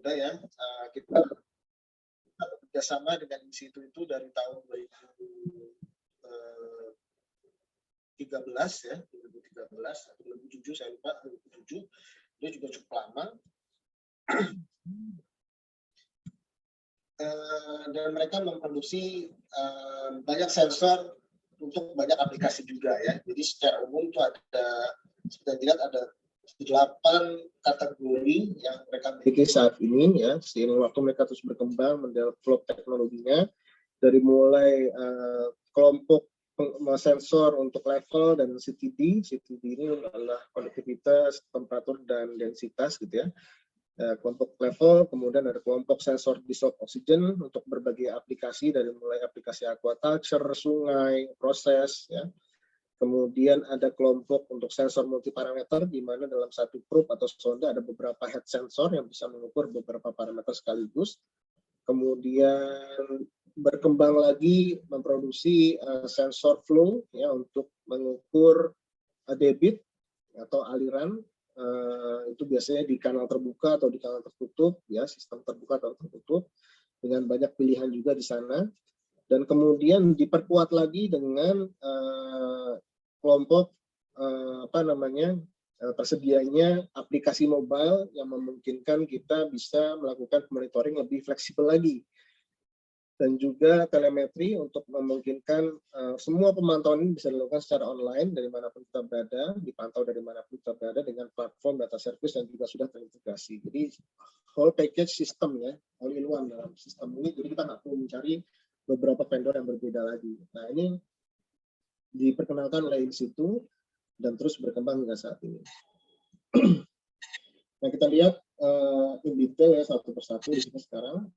Udah ya, kita bekerjasama dengan institut itu dari tahun 2013 ya, 2013 atau 2007 saya lupa, 2007 dia juga cukup lama. Dan mereka memproduksi banyak sensor untuk banyak aplikasi juga ya. Jadi secara umum itu ada, seperti dilihat ada 8 kategori yang mereka miliki saat ini ya. Seiring waktu mereka terus berkembang, mendevelop teknologinya dari mulai kelompok sensor untuk level dan CTD. CTD ini adalah konektivitas, temperatur dan densitas gitu ya. Kelompok level, kemudian ada kelompok sensor dissolved oxygen untuk berbagai aplikasi dari mulai aplikasi aquaculture, sungai, proses ya. Kemudian ada kelompok untuk sensor multiparameter di mana dalam satu probe atau sonda ada beberapa head sensor yang bisa mengukur beberapa parameter sekaligus. Kemudian berkembang lagi memproduksi sensor flow ya untuk mengukur debit atau aliran. Itu biasanya di kanal terbuka atau di kanal tertutup ya, sistem terbuka atau tertutup dengan banyak pilihan juga di sana. Dan kemudian diperkuat lagi dengan kelompok tersedianya aplikasi mobile yang memungkinkan kita bisa melakukan monitoring lebih fleksibel lagi. Dan juga telemetri untuk memungkinkan semua pemantauan ini bisa dilakukan secara online dari manapun kita berada, dipantau dari manapun kita berada dengan platform data service yang juga sudah terintegrasi. Jadi whole package system ya, all in one dalam sistem ini. Jadi kita nggak perlu mencari beberapa vendor yang berbeda lagi. Nah ini diperkenalkan oleh institut dan terus berkembang hingga saat ini. Nah kita lihat in detail ya satu persatu di sini sekarang.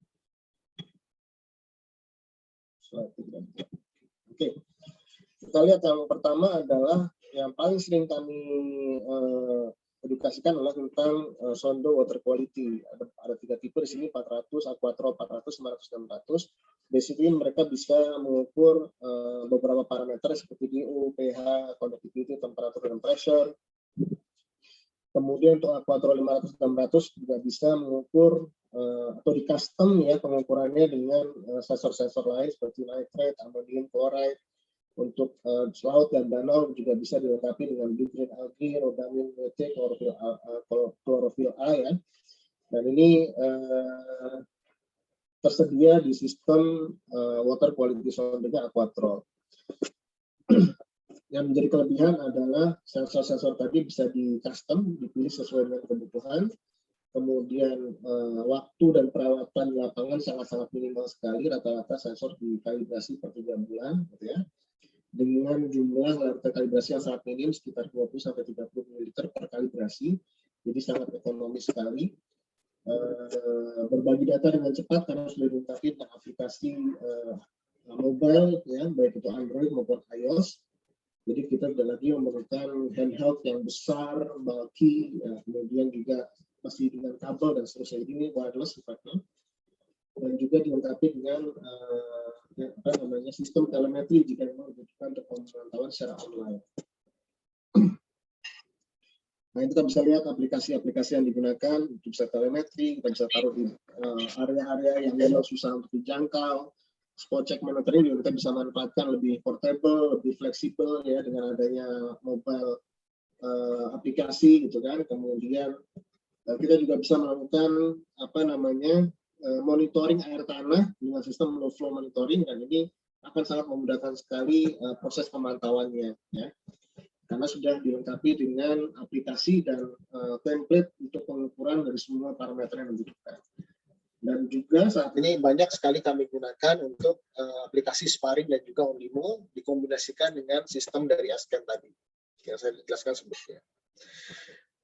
Oke, kita lihat yang pertama adalah yang paling sering kami edukasikan adalah tentang sondo water quality. Ada 3 tipe di sini, 400, Aquatro 400, 500, 600. Basically mereka bisa mengukur beberapa parameter seperti DO, pH, conductivity, temperatur dan pressure. Kemudian untuk Aquatro 500, 600 juga bisa mengukur atau di custom ya pengukurannya dengan sensor-sensor lain seperti nitrate, amonium chloride. Untuk laut dan danau juga bisa dilengkapi dengan blue green algae, rhodamine methane, chlorophyll A ya. Dan ini tersedia di sistem water quality sondanya Aquatro. Yang menjadi kelebihan adalah sensor-sensor tadi bisa di custom, dipilih sesuai dengan kebutuhan. Kemudian waktu dan perawatan di lapangan sangat-sangat minimal sekali, rata-rata sensor dikalibrasi per 3 bulan gitu ya. Dengan jumlah kalibrasi yang sangat minim sekitar 20-30 ml per kalibrasi, jadi sangat ekonomis sekali. Berbagi data dengan cepat karena sudah dilengkapi dengan aplikasi mobile ya, baik itu Android maupun iOS. Jadi kita tidak lagi memerlukan handheld yang besar, bulky, ya, kemudian juga masih dengan kabel dan seterusnya. Ini wireless sifatnya, dan juga dilengkapi dengan sistem telemetri jika memang dibutuhkan untuk pemantauan secara online. Nah, kita bisa lihat aplikasi-aplikasi yang digunakan, itu bisa telemetri, kita bisa taruh di area-area yang memang susah untuk dijangkau. Spot check monitoring juga kita bisa manfaatkan lebih portable, lebih fleksibel ya dengan adanya mobile aplikasi gitu kan. Kemudian kita juga bisa melakukan monitoring air tanah dengan sistem low flow monitoring, dan ini akan sangat memudahkan sekali proses pemantauannya ya. Karena sudah dilengkapi dengan aplikasi dan template untuk pengukuran dari semua parameter yang dibutuhkan. Dan juga saat ini banyak sekali kami gunakan untuk aplikasi sparring dan juga Onlimo dikombinasikan dengan sistem dari Asken tadi yang saya jelaskan sebelumnya.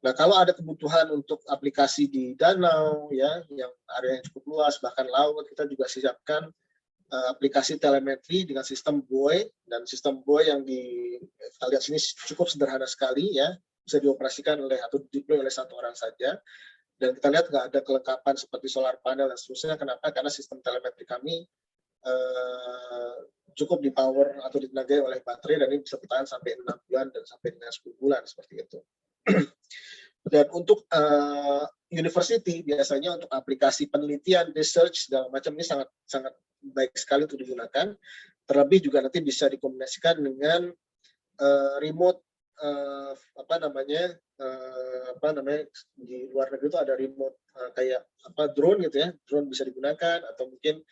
Nah, kalau ada kebutuhan untuk aplikasi di danau ya, yang area yang cukup luas, bahkan laut, kita juga siapkan aplikasi telemetri dengan sistem buoy, dan sistem buoy yang kita lihat sini cukup sederhana sekali ya, bisa dioperasikan oleh atau deploy oleh satu orang saja. Dan kita lihat nggak ada kelengkapan seperti solar panel dan seterusnya. Kenapa? Karena sistem telemetri kami cukup di power atau ditenagai oleh baterai, dan ini bisa bertahan sampai 6 bulan dan sampai dengan 10 bulan seperti itu. Dan untuk university biasanya untuk aplikasi penelitian, research segala macam ini sangat sangat baik sekali untuk digunakan. Terlebih juga nanti bisa dikombinasikan dengan remote di luar negeri itu ada remote kayak drone gitu ya, drone bisa digunakan, atau mungkin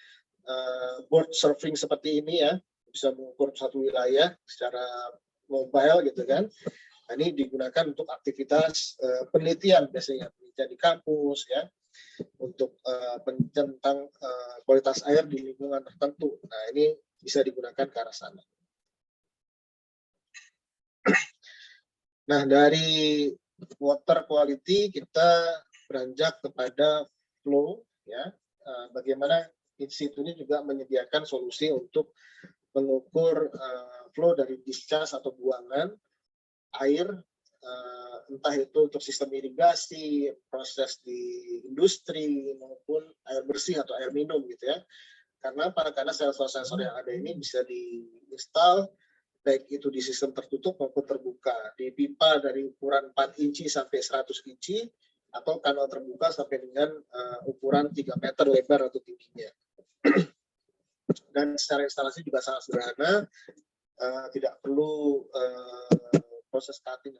board surfing seperti ini ya, bisa mengukur satu wilayah secara mobile gitu kan. Nah, ini digunakan untuk aktivitas penelitian, biasanya penelitian di kampus ya, untuk penelitian tentang kualitas air di lingkungan tertentu. Nah, ini bisa digunakan ke arah sana. Nah, dari water quality kita beranjak kepada flow ya. Bagaimana institut ini juga menyediakan solusi untuk mengukur flow dari discharge atau buangan air, entah itu untuk sistem irigasi, proses di industri, maupun air bersih atau air minum gitu ya. Karena sensor-sensor yang ada ini bisa diinstal baik itu di sistem tertutup maupun terbuka, di pipa dari ukuran 4 inci sampai 100 inci, atau kanal terbuka sampai dengan ukuran 3 meter lebar atau tingginya. Dan secara instalasi juga sangat sederhana, tidak perlu proses cutting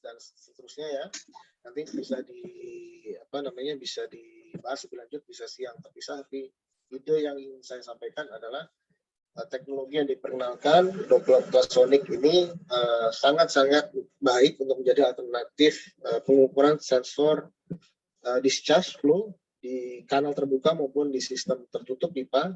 dan seterusnya ya. Nanti bisa bisa dibahas lebih lanjut, bisa siang terpisah. Tapi ide yang ingin saya sampaikan adalah teknologi yang diperkenalkan Doppler ultrasonic ini sangat-sangat baik untuk menjadi alternatif pengukuran sensor discharge flow di kanal terbuka maupun di sistem tertutup pipa,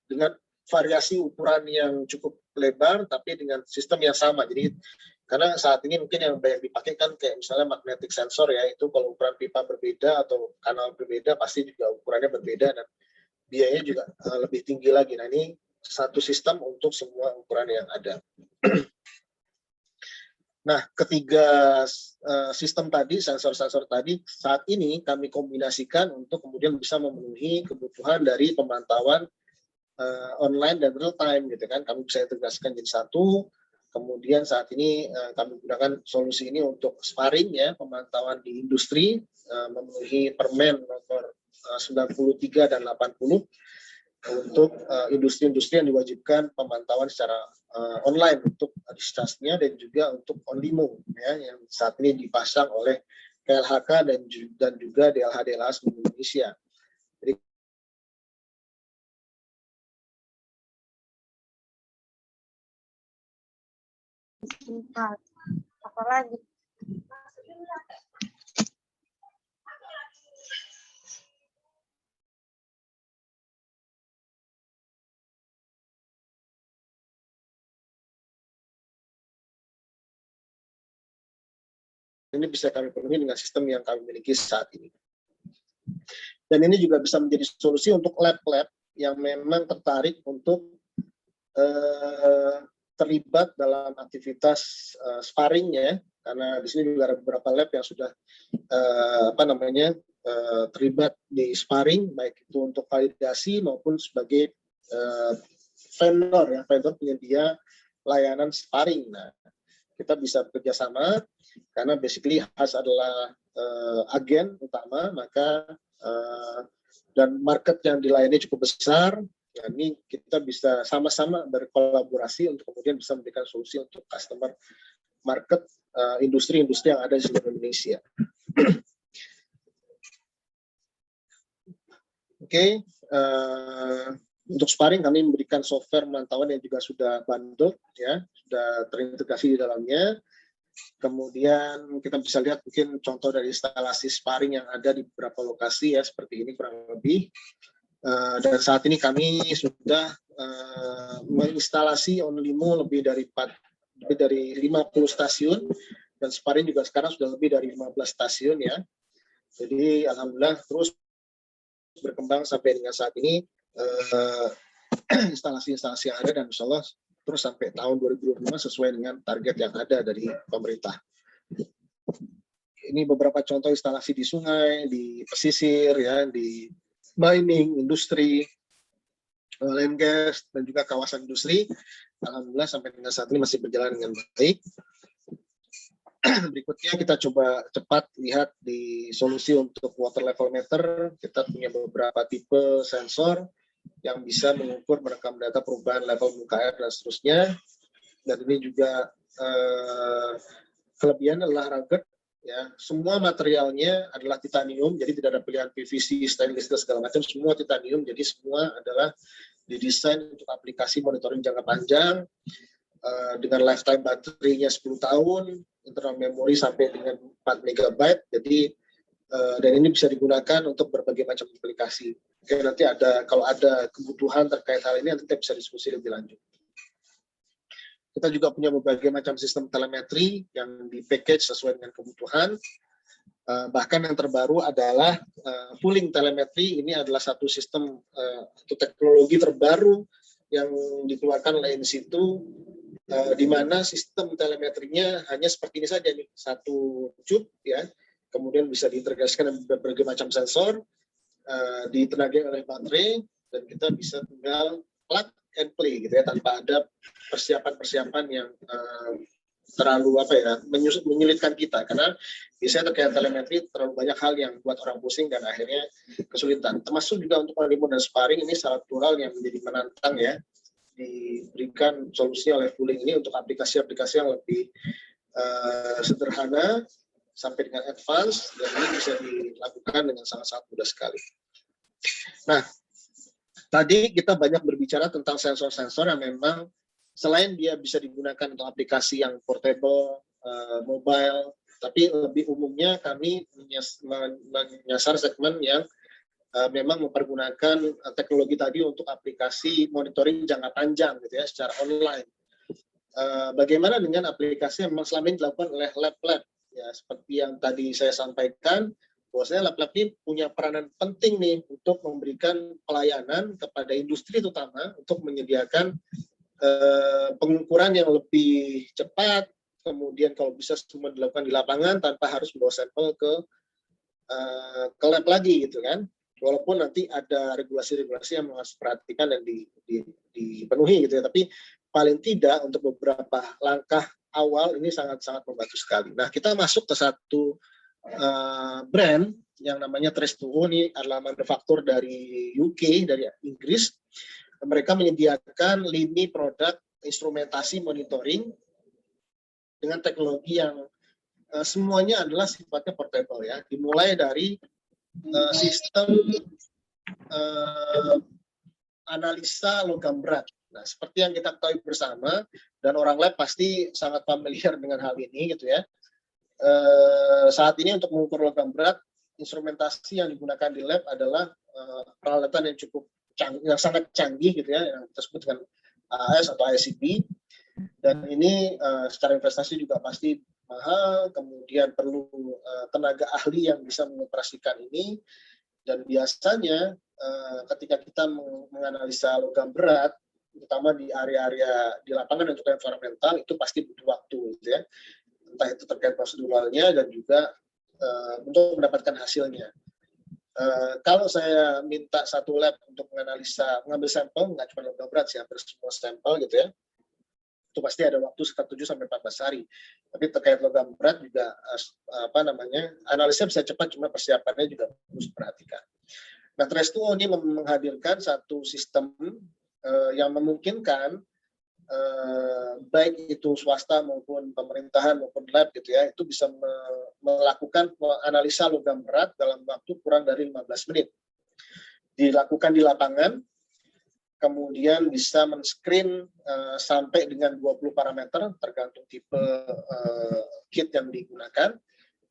dengan variasi ukuran yang cukup lebar tapi dengan sistem yang sama. Jadi karena saat ini mungkin yang banyak dipakai kan kayak misalnya magnetic sensor ya, itu kalau ukuran pipa berbeda atau kanal berbeda pasti juga ukurannya berbeda dan biayanya juga lebih tinggi lagi. Nah, ini satu sistem untuk semua ukuran yang ada. Nah, ketiga sistem tadi, sensor-sensor tadi, saat ini kami kombinasikan untuk kemudian bisa memenuhi kebutuhan dari pemantauan online dan real time gitu kan. Kami bisa integrasikan jadi satu. Kemudian saat ini kami gunakan solusi ini untuk sparring ya, pemantauan di industri, memenuhi Permen nomor 93 dan 80 untuk industri-industri yang diwajibkan pemantauan secara online untuk discharge-nya dan juga untuk on demo ya, yang saat ini dipasang oleh KLHK dan juga DLH-DLH seluruh Indonesia. Jadi apalagi ini bisa kami penuhi dengan sistem yang kami miliki saat ini. Dan ini juga bisa menjadi solusi untuk lab-lab yang memang tertarik untuk terlibat dalam aktivitas sparring ya, karena di sini juga ada beberapa lab yang sudah terlibat di sparring, baik itu untuk validasi maupun sebagai vendor penyedia layanan sparring. Nah, kita bisa bekerjasama karena basically HAS adalah agen utama, maka dan market yang dilayani cukup besar. Nah, ini kita bisa sama-sama berkolaborasi untuk kemudian bisa memberikan solusi untuk customer market industri-industri yang ada di seluruh Indonesia. Oke, untuk sparring kami memberikan software pemantauan yang juga sudah bundle ya, sudah terintegrasi di dalamnya. Kemudian kita bisa lihat mungkin contoh dari instalasi sparring yang ada di beberapa lokasi ya, seperti ini kurang lebih. Dan saat ini kami sudah menginstalasi OnLimo lebih dari 50 stasiun, dan sparring juga sekarang sudah lebih dari 15 stasiun ya. Jadi alhamdulillah terus berkembang sampai dengan saat ini instalasi-instalasi yang ada, dan insya Allah terus sampai tahun 2025 sesuai dengan target yang ada dari pemerintah. Ini beberapa contoh instalasi di sungai, di pesisir, ya, di mining, industri, oil and gas, dan juga kawasan industri. Alhamdulillah sampai dengan saat ini masih berjalan dengan baik. Berikutnya kita coba cepat lihat di solusi untuk water level meter. Kita punya beberapa tipe sensor yang bisa mengukur merekam data perubahan level muka air dan seterusnya. Dan ini juga kelebihan adalah rugged, ya. Semua materialnya adalah titanium, jadi tidak ada pilihan PVC, stainless dan segala macam. Semua titanium, jadi semua adalah didesain untuk aplikasi monitoring jangka panjang dengan lifetime baterainya 10 tahun, internal memori sampai dengan 4 MB. Jadi dan ini bisa digunakan untuk berbagai macam aplikasi. Oke, nanti kalau ada kebutuhan terkait hal ini nanti kita bisa diskusi lebih lanjut. Kita juga punya berbagai macam sistem telemetri yang di-package sesuai dengan kebutuhan. Bahkan yang terbaru adalah pooling telemetri. Ini adalah satu sistem atau teknologi terbaru yang dikeluarkan oleh In-Situ, di mana sistem telemetrinya hanya seperti ini saja nih, satu chip, ya, kemudian bisa diintegrasikan dengan berbagai macam sensor, ditenagai oleh baterai, dan kita bisa tinggal plug and play gitu ya, tanpa ada persiapan-persiapan yang terlalu menyulitkan kita, karena biasanya terkait telemetri terlalu banyak hal yang buat orang pusing dan akhirnya kesulitan. Termasuk juga untuk honeymoon dan sparring, ini salah satu hal yang menjadi menantang ya, diberikan solusi oleh pooling ini untuk aplikasi-aplikasi yang lebih sederhana sampai dengan advance, dan ini bisa dilakukan dengan sangat-sangat mudah sekali. Nah, tadi kita banyak berbicara tentang sensor-sensor yang memang selain dia bisa digunakan untuk aplikasi yang portable, mobile, tapi lebih umumnya kami menyasar segmen yang memang mempergunakan teknologi tadi untuk aplikasi monitoring jangka panjang gitu ya, secara online. Bagaimana dengan aplikasi yang memang selama ini dilakukan oleh lab-lab, ya, seperti yang tadi saya sampaikan, bahwasanya lab-lab ini punya peranan penting nih untuk memberikan pelayanan kepada industri, terutama untuk menyediakan pengukuran yang lebih cepat, kemudian kalau bisa semua dilakukan di lapangan tanpa harus membawa sampel ke lab lagi gitu kan. Walaupun nanti ada regulasi-regulasi yang harus diperhatikan dan dipenuhi gitu ya, tapi paling tidak untuk beberapa langkah awal ini sangat-sangat membantu sekali. Nah, kita masuk ke satu brand yang namanya Trace2O, ini adalah manufaktur dari UK, dari Inggris. Mereka menyediakan lini produk instrumentasi monitoring dengan teknologi yang semuanya adalah sifatnya portable ya, dimulai dari sistem analisa logam berat. Nah, seperti yang kita ketahui bersama, dan orang lab pasti sangat familiar dengan hal ini gitu ya. Saat ini untuk mengukur logam berat, instrumentasi yang digunakan di lab adalah peralatan yang yang sangat canggih gitu ya, yang kita sebut dengan AS atau ICP. Dan ini secara investasi juga pasti mahal, kemudian perlu tenaga ahli yang bisa mengoperasikan ini, dan biasanya ketika kita menganalisa logam berat, terutama di area-area di lapangan dan juga environmental, itu pasti butuh waktu gitu ya, entah itu terkait proseduralnya dan juga untuk mendapatkan hasilnya. Kalau saya minta satu lab untuk mengambil sampel, nggak cuma logam berat sih, hampir semua sampel gitu ya, itu pasti ada waktu sekitar 7-14 hari. Tapi terkait logam berat juga analisa bisa cepat, cuma persiapannya juga harus diperhatikan. Nah, Trace2O ini menghadirkan satu sistem yang memungkinkan baik itu swasta maupun pemerintahan maupun lab gitu ya, itu bisa melakukan analisa logam berat dalam waktu kurang dari 15 menit. Dilakukan di lapangan, kemudian bisa men-screen sampai dengan 20 parameter tergantung tipe kit yang digunakan.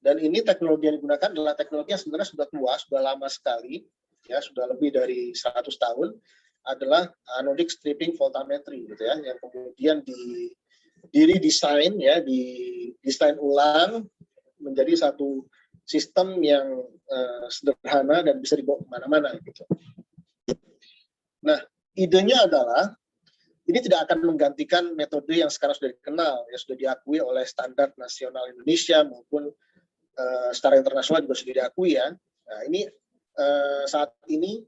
Dan ini teknologi yang digunakan adalah teknologi yang sebenarnya sudah tua, sudah lama sekali, ya, sudah lebih dari 100 tahun, adalah anodic stripping voltammetry gitu ya, yang kemudian didesain ya, didesain ulang menjadi satu sistem yang sederhana dan bisa dibawa kemana-mana gitu. Nah, idenya adalah ini tidak akan menggantikan metode yang sekarang sudah dikenal, yang sudah diakui oleh standar nasional Indonesia maupun secara internasional juga sudah diakui ya. Nah, ini saat ini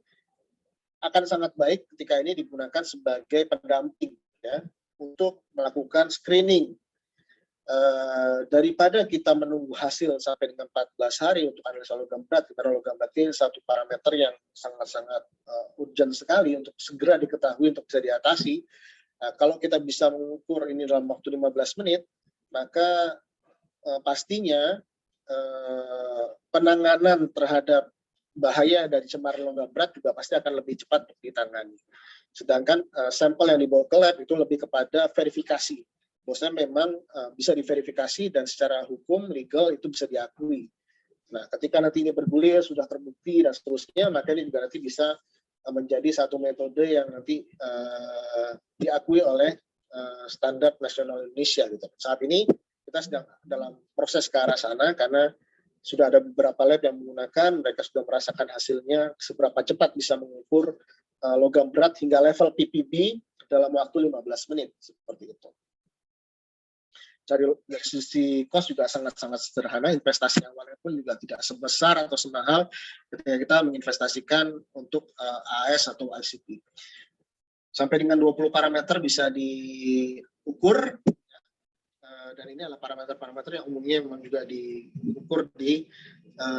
akan sangat baik ketika ini digunakan sebagai pendamping ya, untuk melakukan screening daripada kita menunggu hasil sampai dengan 14 hari untuk analisa logam berat, karena logam berat ini satu parameter yang sangat-sangat urgent sekali untuk segera diketahui untuk bisa diatasi. Kalau kita bisa mengukur ini dalam waktu 15 menit, maka pastinya penanganan terhadap bahaya dari cemaran logam berat juga pasti akan lebih cepat untuk ditangani. Sedangkan sampel yang dibawa ke lab itu lebih kepada verifikasi. Maksudnya memang bisa diverifikasi dan secara hukum, legal itu bisa diakui. Nah, ketika nanti ini bergulir, sudah terbukti dan seterusnya, maka ini juga nanti bisa menjadi satu metode yang nanti diakui oleh standar nasional Indonesia. Gitu. Saat ini kita sedang dalam proses ke arah sana karena sudah ada beberapa lab yang menggunakan, mereka sudah merasakan hasilnya seberapa cepat bisa mengukur logam berat hingga level PPB dalam waktu 15 menit, seperti itu. Dari sisi cost juga sangat-sangat sederhana, investasi awalnya pun juga tidak sebesar atau semahal ketika kita menginvestasikan untuk AS atau ICP. Sampai dengan 20 parameter bisa diukur, dan ini adalah parameter-parameter yang umumnya memang juga diukur di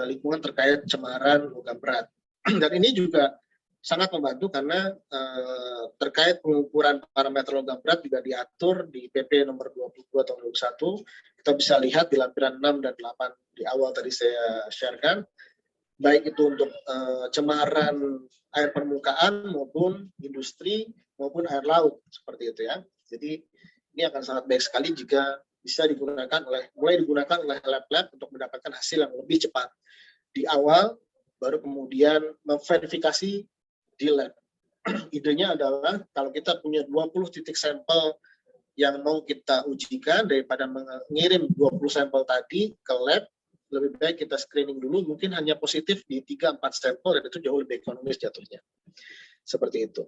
lingkungan terkait cemaran logam berat. Dan ini juga sangat membantu karena terkait pengukuran parameter logam berat juga diatur di PP nomor 22 tahun 2021. Kita bisa lihat di lampiran 6 dan 8 di awal tadi saya sharekan, baik itu untuk cemaran air permukaan maupun industri maupun air laut, seperti itu ya. Jadi ini akan sangat baik sekali jika bisa mulai digunakan oleh lab-lab untuk mendapatkan hasil yang lebih cepat di awal, baru kemudian memverifikasi di lab. Idenya adalah kalau kita punya 20 titik sampel yang mau kita ujikan, daripada mengirim 20 sampel tadi ke lab, lebih baik kita screening dulu, mungkin hanya positif di 3-4 sampel, dan itu jauh lebih ekonomis jatuhnya. Seperti itu.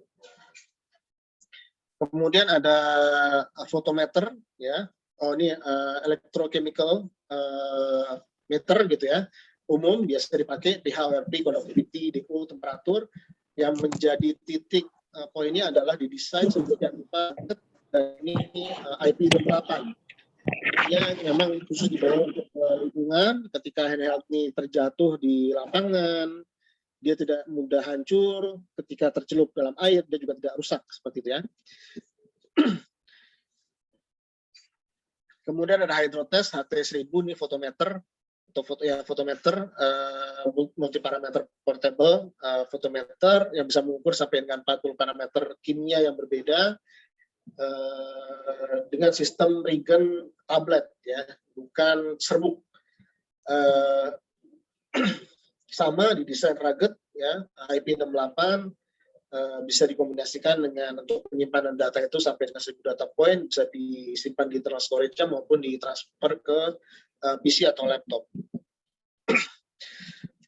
Kemudian ada fotometer, ya. Oh, ini electrochemical meter gitu ya. Umum biasa dipakai di HRP, conductivity, DO, temperatur. Yang menjadi titik poinnya adalah didesain sedemikian rupa, dan ini IP68. Ya, memang khusus dibawa untuk lingkungan. Ketika handheld ini terjatuh di lapangan, dia tidak mudah hancur. Ketika tercelup dalam air, dia juga tidak rusak, seperti itu ya. Kemudian ada hydrotest HT1000, ini fotometer atau fotometer multiparameter portable, fotometer yang bisa mengukur sampai dengan 40 parameter kimia yang berbeda dengan sistem reagen tablet ya, bukan serbuk. Sama didesain rugged ya, IP68 bisa dikombinasikan dengan untuk penyimpanan data itu sampai dengan 1000 data point, bisa disimpan di internal storage maupun ditransfer ke PC atau laptop.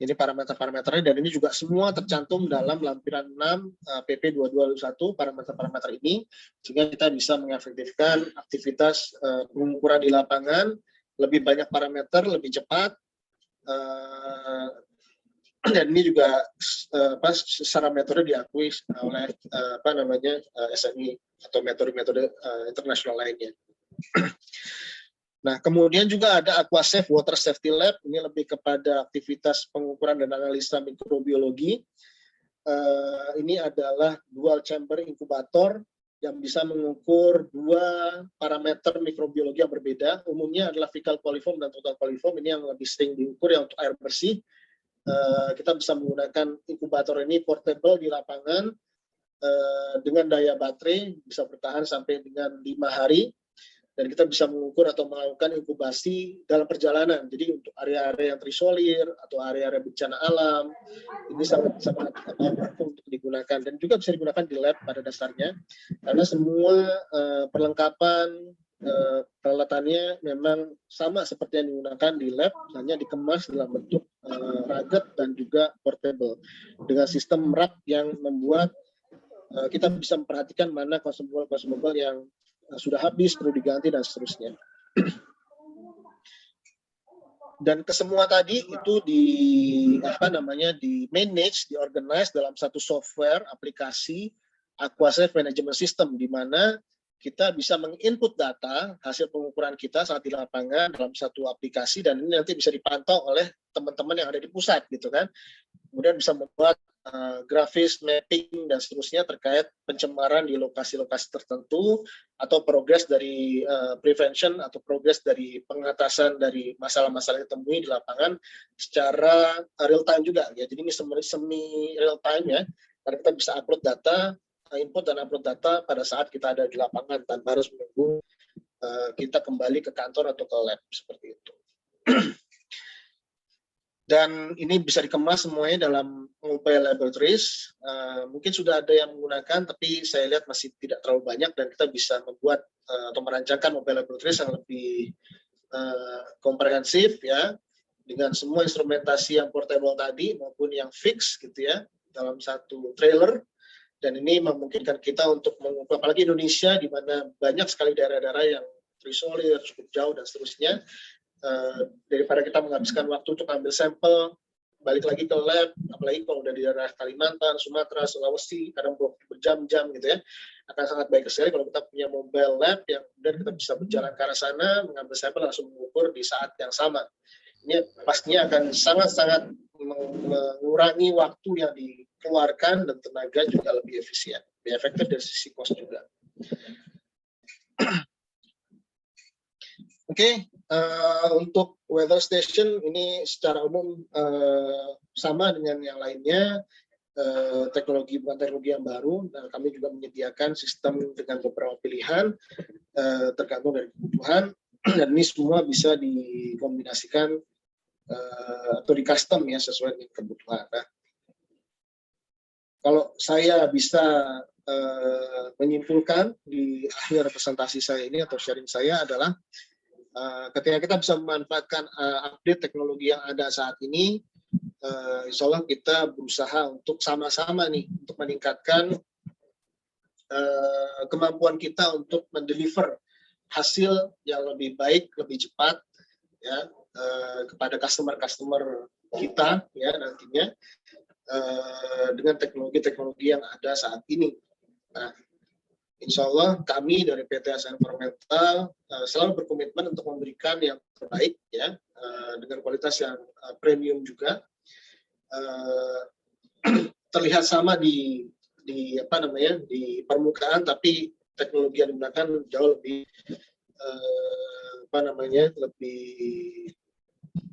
Ini parameter-parameternya, dan ini juga semua tercantum dalam lampiran 6 PP 2221 parameter-parameter ini, sehingga kita bisa mengefektifkan aktivitas pengukuran di lapangan, lebih banyak parameter, lebih cepat, dan ini juga secara metode diakui oleh SNI atau metode-metode internasional lainnya. Nah, kemudian juga ada Aquasafe Water Safety Lab, ini lebih kepada aktivitas pengukuran dan analisa mikrobiologi. Ini adalah dual chamber inkubator yang bisa mengukur 2 parameter mikrobiologi yang berbeda. Umumnya adalah fecal coliform dan total coliform, ini yang lebih sering diukur yang untuk air bersih. Kita bisa menggunakan inkubator ini portable di lapangan dengan daya baterai bisa bertahan sampai dengan 5 hari. Dan kita bisa mengukur atau melakukan inkubasi dalam perjalanan. Jadi untuk area-area yang terisolir atau area-area bencana alam, ini sangat untuk digunakan, dan juga bisa digunakan di lab pada dasarnya, karena semua perlengkapan peralatannya memang sama seperti yang digunakan di lab, hanya dikemas dalam bentuk rugged dan juga portable dengan sistem rak yang membuat kita bisa memperhatikan mana consumable yang sudah habis, perlu diganti, dan seterusnya. Dan kesemua tadi itu di manage, di organize dalam satu software aplikasi Aquasafe Management System, di mana kita bisa menginput data hasil pengukuran kita saat di lapangan dalam satu aplikasi, dan ini nanti bisa dipantau oleh teman-teman yang ada di pusat gitu kan. Kemudian bisa membuat grafis, mapping, dan seterusnya terkait pencemaran di lokasi-lokasi tertentu, atau progres dari prevention atau progres dari pengatasan dari masalah-masalah yang ditemui di lapangan secara real time juga ya. Jadi ini semi real time ya, karena kita bisa upload data, input dan upload data pada saat kita ada di lapangan tanpa harus menunggu kita kembali ke kantor atau ke lab seperti itu. Dan ini bisa dikemas semuanya dalam mobile laboratories. Mungkin sudah ada yang menggunakan, tapi saya lihat masih tidak terlalu banyak, dan kita bisa membuat atau merancangkan mobile laboratories yang lebih komprehensif ya, dengan semua instrumentasi yang portable tadi maupun yang fix gitu ya, dalam satu trailer. Dan ini memungkinkan kita untuk mengukur, apalagi Indonesia di mana banyak sekali daerah-daerah yang terisolir, cukup jauh dan seterusnya. Daripada kita menghabiskan waktu untuk ambil sampel, balik lagi ke lab, apalagi kalau udah di daerah Kalimantan, Sumatera, Sulawesi, kadang berjam-jam gitu ya, akan sangat baik sekali kalau kita punya mobile lab yang kemudian kita bisa berjalan ke arah sana, mengambil sampel, langsung mengukur di saat yang sama. Ini pastinya akan sangat-sangat mengurangi waktu yang dikeluarkan, dan tenaga juga lebih efisien, lebih efektif dari sisi cost juga. Oke, untuk weather station ini secara umum sama dengan yang lainnya, teknologi bukan teknologi yang baru, dan kami juga menyediakan sistem dengan beberapa pilihan tergantung dari kebutuhan, dan ini semua bisa dikombinasikan atau di custom ya sesuai dengan kebutuhan. Nah, kalau saya bisa menyimpulkan di akhir presentasi saya ini atau sharing saya adalah, ketika kita bisa memanfaatkan update teknologi yang ada saat ini, insya Allah kita berusaha untuk sama-sama nih untuk meningkatkan kemampuan kita untuk mendeliver hasil yang lebih baik, lebih cepat ya kepada customer kita ya nantinya dengan teknologi-teknologi yang ada saat ini. Nah, insya Allah kami dari PT ASEAN Environmental selalu berkomitmen untuk memberikan yang terbaik ya, dengan kualitas yang premium juga. Terlihat sama di permukaan, tapi teknologi yang digunakan jauh lebih lebih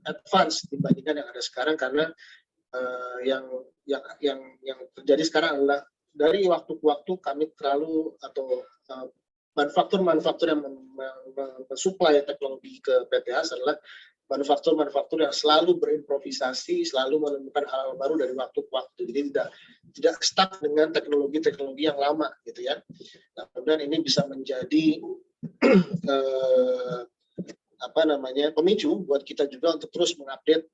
advance dibandingkan yang ada sekarang, karena yang terjadi sekarang adalah dari waktu ke waktu kami terlalu atau manufaktur yang mensuplai teknologi ke PTH adalah manufaktur yang selalu berimprovisasi, selalu menemukan hal-hal baru dari waktu ke waktu. Jadi tidak stuck dengan teknologi-teknologi yang lama gitu ya. Nah, kemudian ini bisa menjadi pemicu buat kita juga untuk terus mengupdate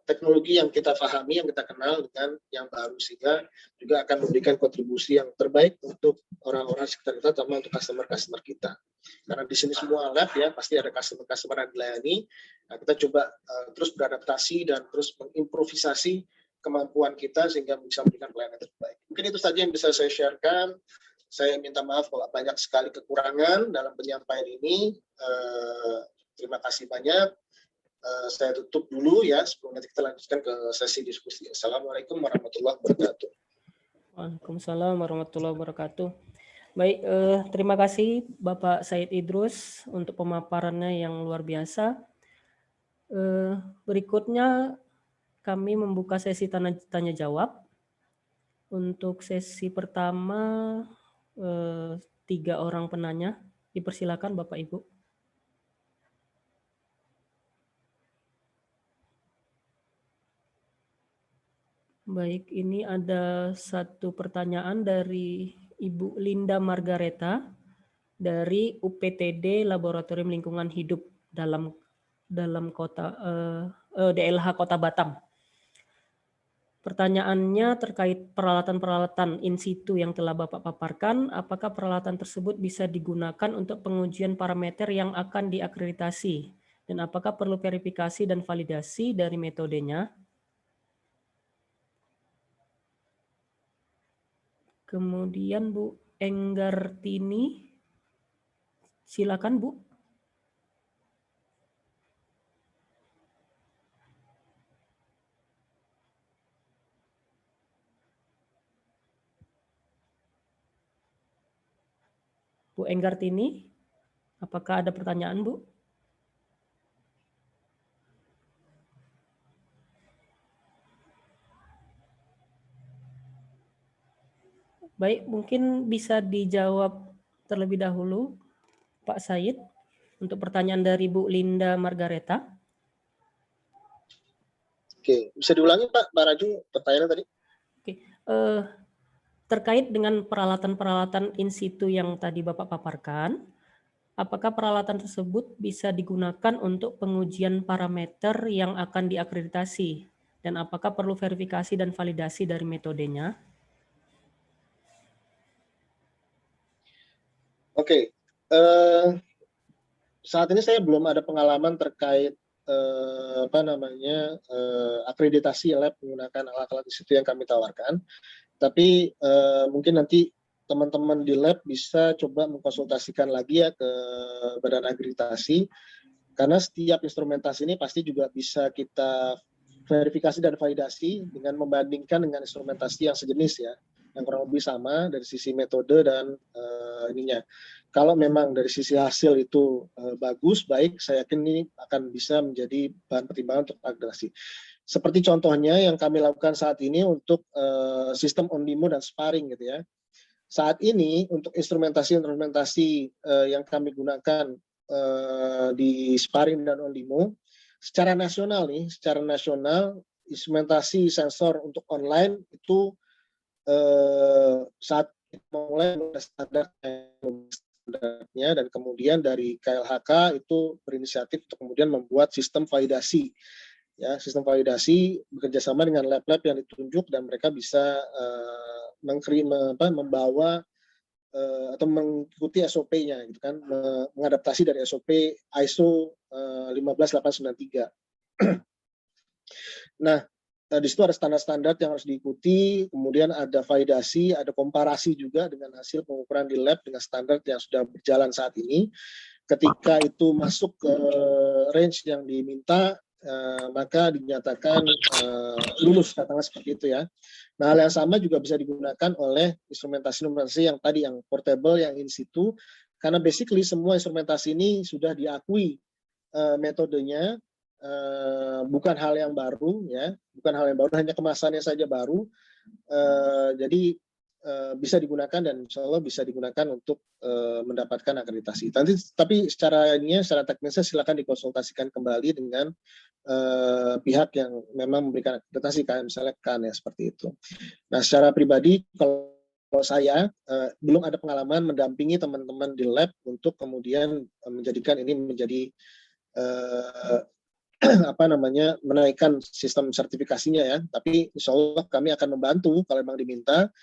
teknologi yang kita pahami, yang kita kenal dengan yang baru, sehingga juga akan memberikan kontribusi yang terbaik untuk orang-orang sekitar kita, terutama untuk customer kita. Karena di sini semua lab ya, pasti ada customer yang dilayani. Nah, kita coba terus beradaptasi dan terus mengimprovisasi kemampuan kita sehingga bisa memberikan pelayanan terbaik. Mungkin itu saja yang bisa saya sharekan. Saya minta maaf kalau banyak sekali kekurangan dalam penyampaian ini. Terima kasih banyak. Saya tutup dulu ya, sebelum nanti kita lanjutkan ke sesi diskusi. Assalamualaikum warahmatullahi wabarakatuh. Waalaikumsalam warahmatullahi wabarakatuh. Baik, terima kasih Bapak Said Idrus untuk pemaparannya yang luar biasa. Berikutnya kami membuka sesi tanya jawab. Untuk sesi pertama 3 orang penanya. Dipersilakan Bapak Ibu. Baik, ini ada satu pertanyaan dari Ibu Linda Margareta dari UPTD Laboratorium Lingkungan Hidup dalam kota DLH Kota Batam. Pertanyaannya terkait peralatan-peralatan in situ yang telah Bapak paparkan, apakah peralatan tersebut bisa digunakan untuk pengujian parameter yang akan diakreditasi, dan apakah perlu verifikasi dan validasi dari metodenya? Kemudian Bu Enggartini Silakan Bu. Bu Enggartini, apakah ada pertanyaan Bu? Baik, mungkin bisa dijawab terlebih dahulu Pak Said untuk pertanyaan dari Bu Linda Margareta. Oke, bisa diulangi Pak Raju pertanyaannya tadi? Oke, terkait dengan peralatan-peralatan in situ yang tadi Bapak paparkan, apakah peralatan tersebut bisa digunakan untuk pengujian parameter yang akan diakreditasi? Dan apakah perlu verifikasi dan validasi dari metodenya? Oke, saat ini saya belum ada pengalaman terkait akreditasi lab menggunakan alat-alat di situ yang kami tawarkan. Tapi mungkin nanti teman-teman di lab bisa coba mengkonsultasikan lagi ya ke badan akreditasi, karena setiap instrumentasi ini pasti juga bisa kita verifikasi dan validasi dengan membandingkan dengan instrumentasi yang sejenis ya, yang kurang lebih sama dari sisi metode dan ininya. Kalau memang dari sisi hasil itu bagus, baik, saya yakin ini akan bisa menjadi bahan pertimbangan untuk akreditasi. Seperti contohnya yang kami lakukan saat ini untuk sistem on-demo dan sparring gitu ya. Saat ini untuk instrumentasi yang kami gunakan di sparring dan on-demo, secara nasional instrumentasi sensor untuk online itu saat mulai standarnya, dan kemudian dari KLHK itu berinisiatif untuk kemudian membuat sistem validasi. Ya, sistem validasi bekerjasama dengan lab-lab yang ditunjuk, dan mereka bisa membawa atau mengikuti SOP-nya gitu kan, mengadaptasi dari SOP ISO 15893. Nah, di situ ada standar-standar yang harus diikuti, kemudian ada validasi, ada komparasi juga dengan hasil pengukuran di lab dengan standar yang sudah berjalan saat ini. Ketika itu masuk ke range yang diminta, maka dinyatakan lulus, katakanlah seperti itu ya. Nah, hal yang sama juga bisa digunakan oleh instrumentasi yang tadi, yang portable, yang in situ, karena basically semua instrumentasi ini sudah diakui metodenya, bukan hal yang baru ya, bukan hal yang baru, hanya kemasannya saja baru. Jadi bisa digunakan, dan insya Allah bisa digunakan untuk mendapatkan akreditasi. Tapi secara teknisnya silakan dikonsultasikan kembali dengan pihak yang memang memberikan akreditasi, kayak misalnya KAN ya, seperti itu. Nah, secara pribadi kalau saya belum ada pengalaman mendampingi teman-teman di lab untuk kemudian menjadikan ini menjadi menaikkan sistem sertifikasinya ya. Tapi insya Allah kami akan membantu kalau memang diminta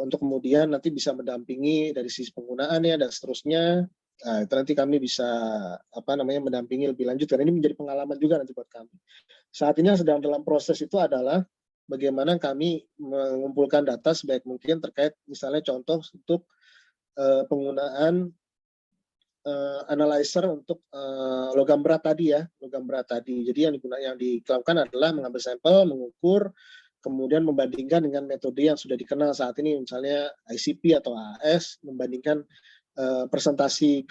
untuk kemudian nanti bisa mendampingi dari sisi penggunaannya dan seterusnya. Nah, itu nanti kami bisa mendampingi lebih lanjut, karena ini menjadi pengalaman juga nanti buat kami. Saat ini yang sedang dalam proses itu adalah bagaimana kami mengumpulkan data sebaik mungkin terkait misalnya contoh untuk penggunaan analyzer untuk logam berat tadi ya, logam berat tadi. Jadi yang dilakukan adalah mengambil sampel, mengukur, kemudian membandingkan dengan metode yang sudah dikenal saat ini, misalnya ICP atau AS, membandingkan presentasi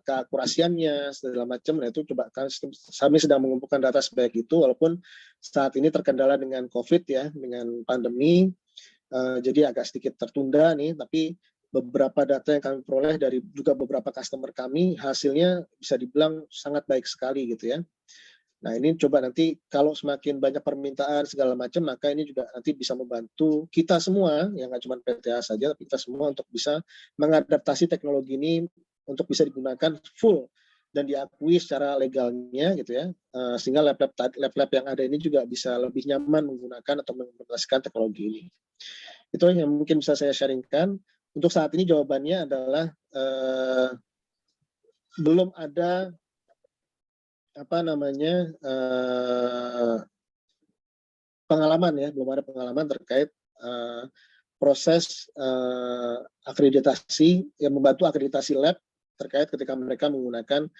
keakurasiannya segala macam. Nah, itu coba kami sedang mengumpulkan data sebaik itu, walaupun saat ini terkendala dengan COVID ya, dengan pandemi, jadi agak sedikit tertunda nih, tapi beberapa data yang kami peroleh dari juga beberapa customer kami, hasilnya bisa dibilang sangat baik sekali gitu ya. Nah, ini coba nanti kalau semakin banyak permintaan segala macam, maka ini juga nanti bisa membantu kita semua, yang nggak cuma PTA saja, tapi kita semua untuk bisa mengadaptasi teknologi ini untuk bisa digunakan full dan diakui secara legalnya gitu ya, sehingga lab-lab yang ada ini juga bisa lebih nyaman menggunakan atau mengimplementasikan teknologi ini. Itu yang mungkin bisa saya sharingkan. Untuk saat ini jawabannya adalah belum ada pengalaman ya, belum ada pengalaman terkait proses akreditasi yang membantu akreditasi lab terkait ketika mereka menggunakan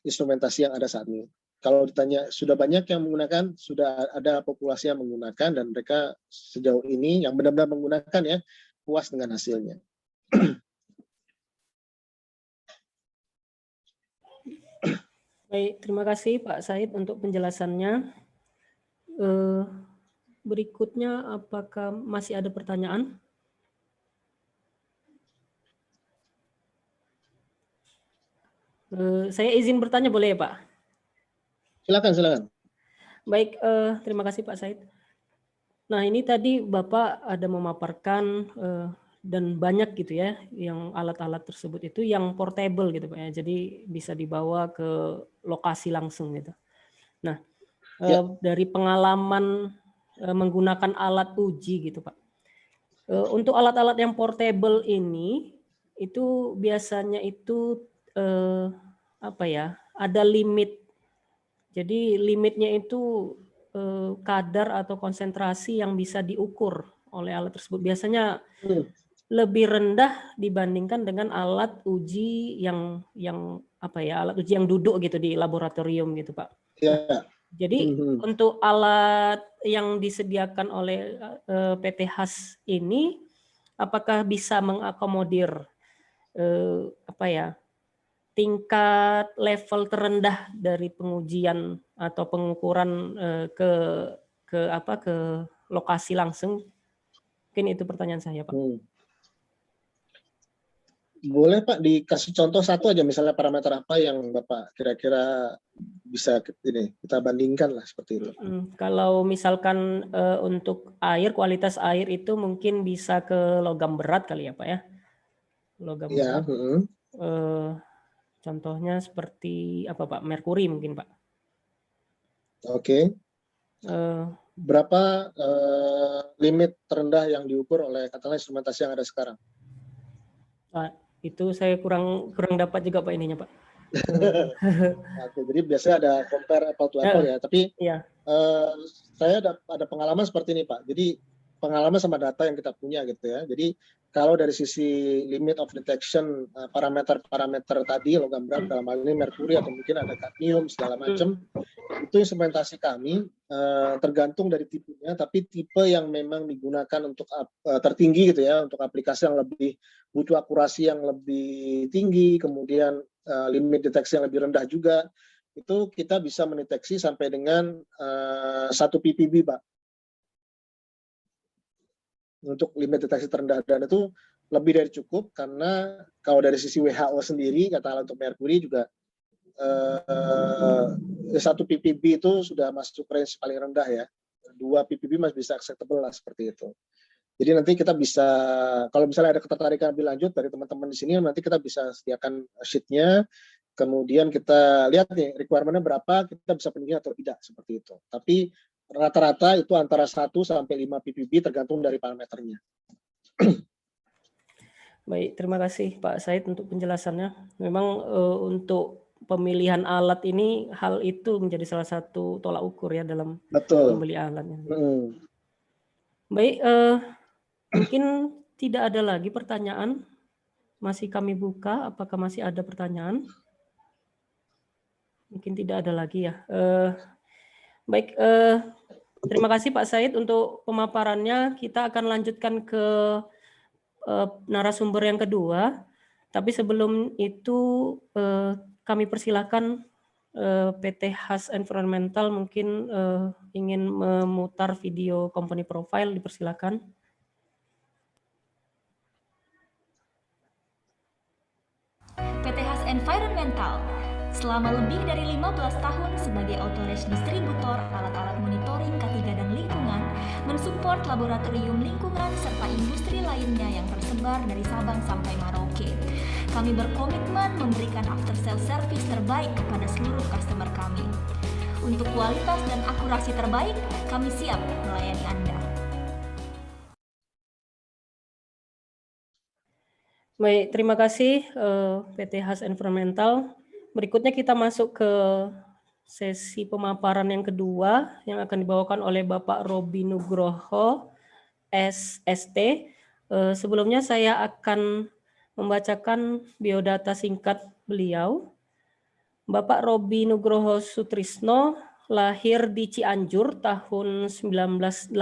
instrumentasi yang ada saat ini. Kalau ditanya sudah banyak yang menggunakan, sudah ada populasi yang menggunakan, dan mereka sejauh ini yang benar-benar menggunakan ya puas dengan hasilnya. Baik, terima kasih Pak Said untuk penjelasannya. Berikutnya, apakah masih ada pertanyaan? Saya izin bertanya boleh ya Pak? Silakan. Baik, terima kasih Pak Said. Nah, ini tadi Bapak ada memaparkan dan banyak gitu ya, yang alat-alat tersebut itu yang portable gitu Pak ya, jadi bisa dibawa ke lokasi langsung gitu. Nah, dari pengalaman menggunakan alat uji gitu Pak, untuk alat-alat yang portable ini, itu biasanya itu apa ya, ada limit. Jadi limitnya itu kadar atau konsentrasi yang bisa diukur oleh alat tersebut. Biasanya lebih rendah dibandingkan dengan alat uji yang apa ya, alat uji yang duduk gitu di laboratorium gitu Pak. Ya. Jadi untuk alat yang disediakan oleh PT HAS ini, apakah bisa mengakomodir apa ya, tingkat level terendah dari pengujian atau pengukuran ke lokasi langsung? Mungkin itu pertanyaan saya Pak. Boleh Pak dikasih contoh satu aja, misalnya parameter apa yang Bapak kira-kira bisa kita bandingkan lah seperti itu. Kalau misalkan untuk air, kualitas air itu mungkin bisa ke logam berat kali ya Pak ya? Logam berat. Contohnya seperti apa Pak? Merkuri mungkin Pak. Oke. Berapa limit terendah yang diukur oleh katakanlah instrumentasi yang ada sekarang? Itu saya kurang dapat juga Pak ininya Pak. Oke, jadi biasanya ada compare apple to apple ya. Tapi saya ada pengalaman seperti ini Pak. Jadi pengalaman sama data yang kita punya gitu ya. Jadi kalau dari sisi limit of detection parameter-parameter tadi, logam berat dalam hal ini merkuri atau mungkin ada kadmium segala macam, itu instrumentasi kami tergantung dari tipenya, tapi tipe yang memang digunakan untuk tertinggi gitu ya, untuk aplikasi yang lebih butuh akurasi yang lebih tinggi, kemudian limit deteksi yang lebih rendah juga, itu kita bisa mendeteksi sampai dengan 1 ppb Pak. Untuk limit deteksi terendah, dan itu lebih dari cukup, karena kalau dari sisi WHO sendiri, katakanlah untuk merkuri juga 1 ppb itu sudah masuk range paling rendah ya. 2 ppb masih bisa acceptable lah seperti itu. Jadi nanti kita bisa, kalau misalnya ada ketertarikan lebih lanjut dari teman-teman di sini, nanti kita bisa sediakan sheet-nya, kemudian kita lihat nih requirement-nya berapa, kita bisa penuhi atau tidak seperti itu. Tapi rata-rata itu antara 1 sampai 5 ppb tergantung dari parameternya. Baik, terima kasih Pak Said untuk penjelasannya. Memang untuk pemilihan alat ini, hal itu menjadi salah satu tolak ukur ya dalam membeli alatnya. Baik, mungkin tidak ada lagi pertanyaan. Masih kami buka, apakah masih ada pertanyaan? Mungkin tidak ada lagi ya. Baik, terima kasih Pak Said untuk pemaparannya. Kita akan lanjutkan ke narasumber yang kedua. Tapi sebelum itu kami persilahkan PT HAS Environmental mungkin ingin memutar video company profile, dipersilakan. PT HAS Environmental selama lebih dari 15 tahun sebagai authorized distributor alat-alat monitoring K3 dan lingkungan, mensupport laboratorium lingkungan serta industri lainnya yang tersebar dari Sabang sampai Merauke. Kami berkomitmen memberikan after sale service terbaik kepada seluruh customer kami. Untuk kualitas dan akurasi terbaik, kami siap melayani Anda. Baik, terima kasih PT HAS Environmental. Berikutnya kita masuk ke sesi pemaparan yang kedua yang akan dibawakan oleh Bapak Robi Nugroho, SST. Sebelumnya saya akan membacakan biodata singkat beliau. Bapak Robi Nugroho Sutrisno lahir di Cianjur tahun 1988.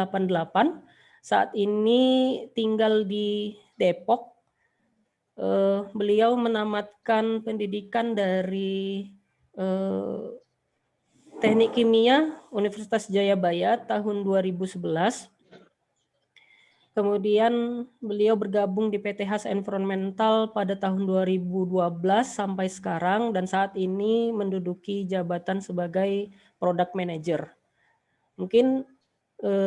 Saat ini tinggal di Depok. Beliau menamatkan pendidikan dari Teknik Kimia Universitas Jayabaya tahun 2011. Kemudian beliau bergabung di PTHAS Environmental pada tahun 2012 sampai sekarang dan saat ini menduduki jabatan sebagai Product Manager. Mungkin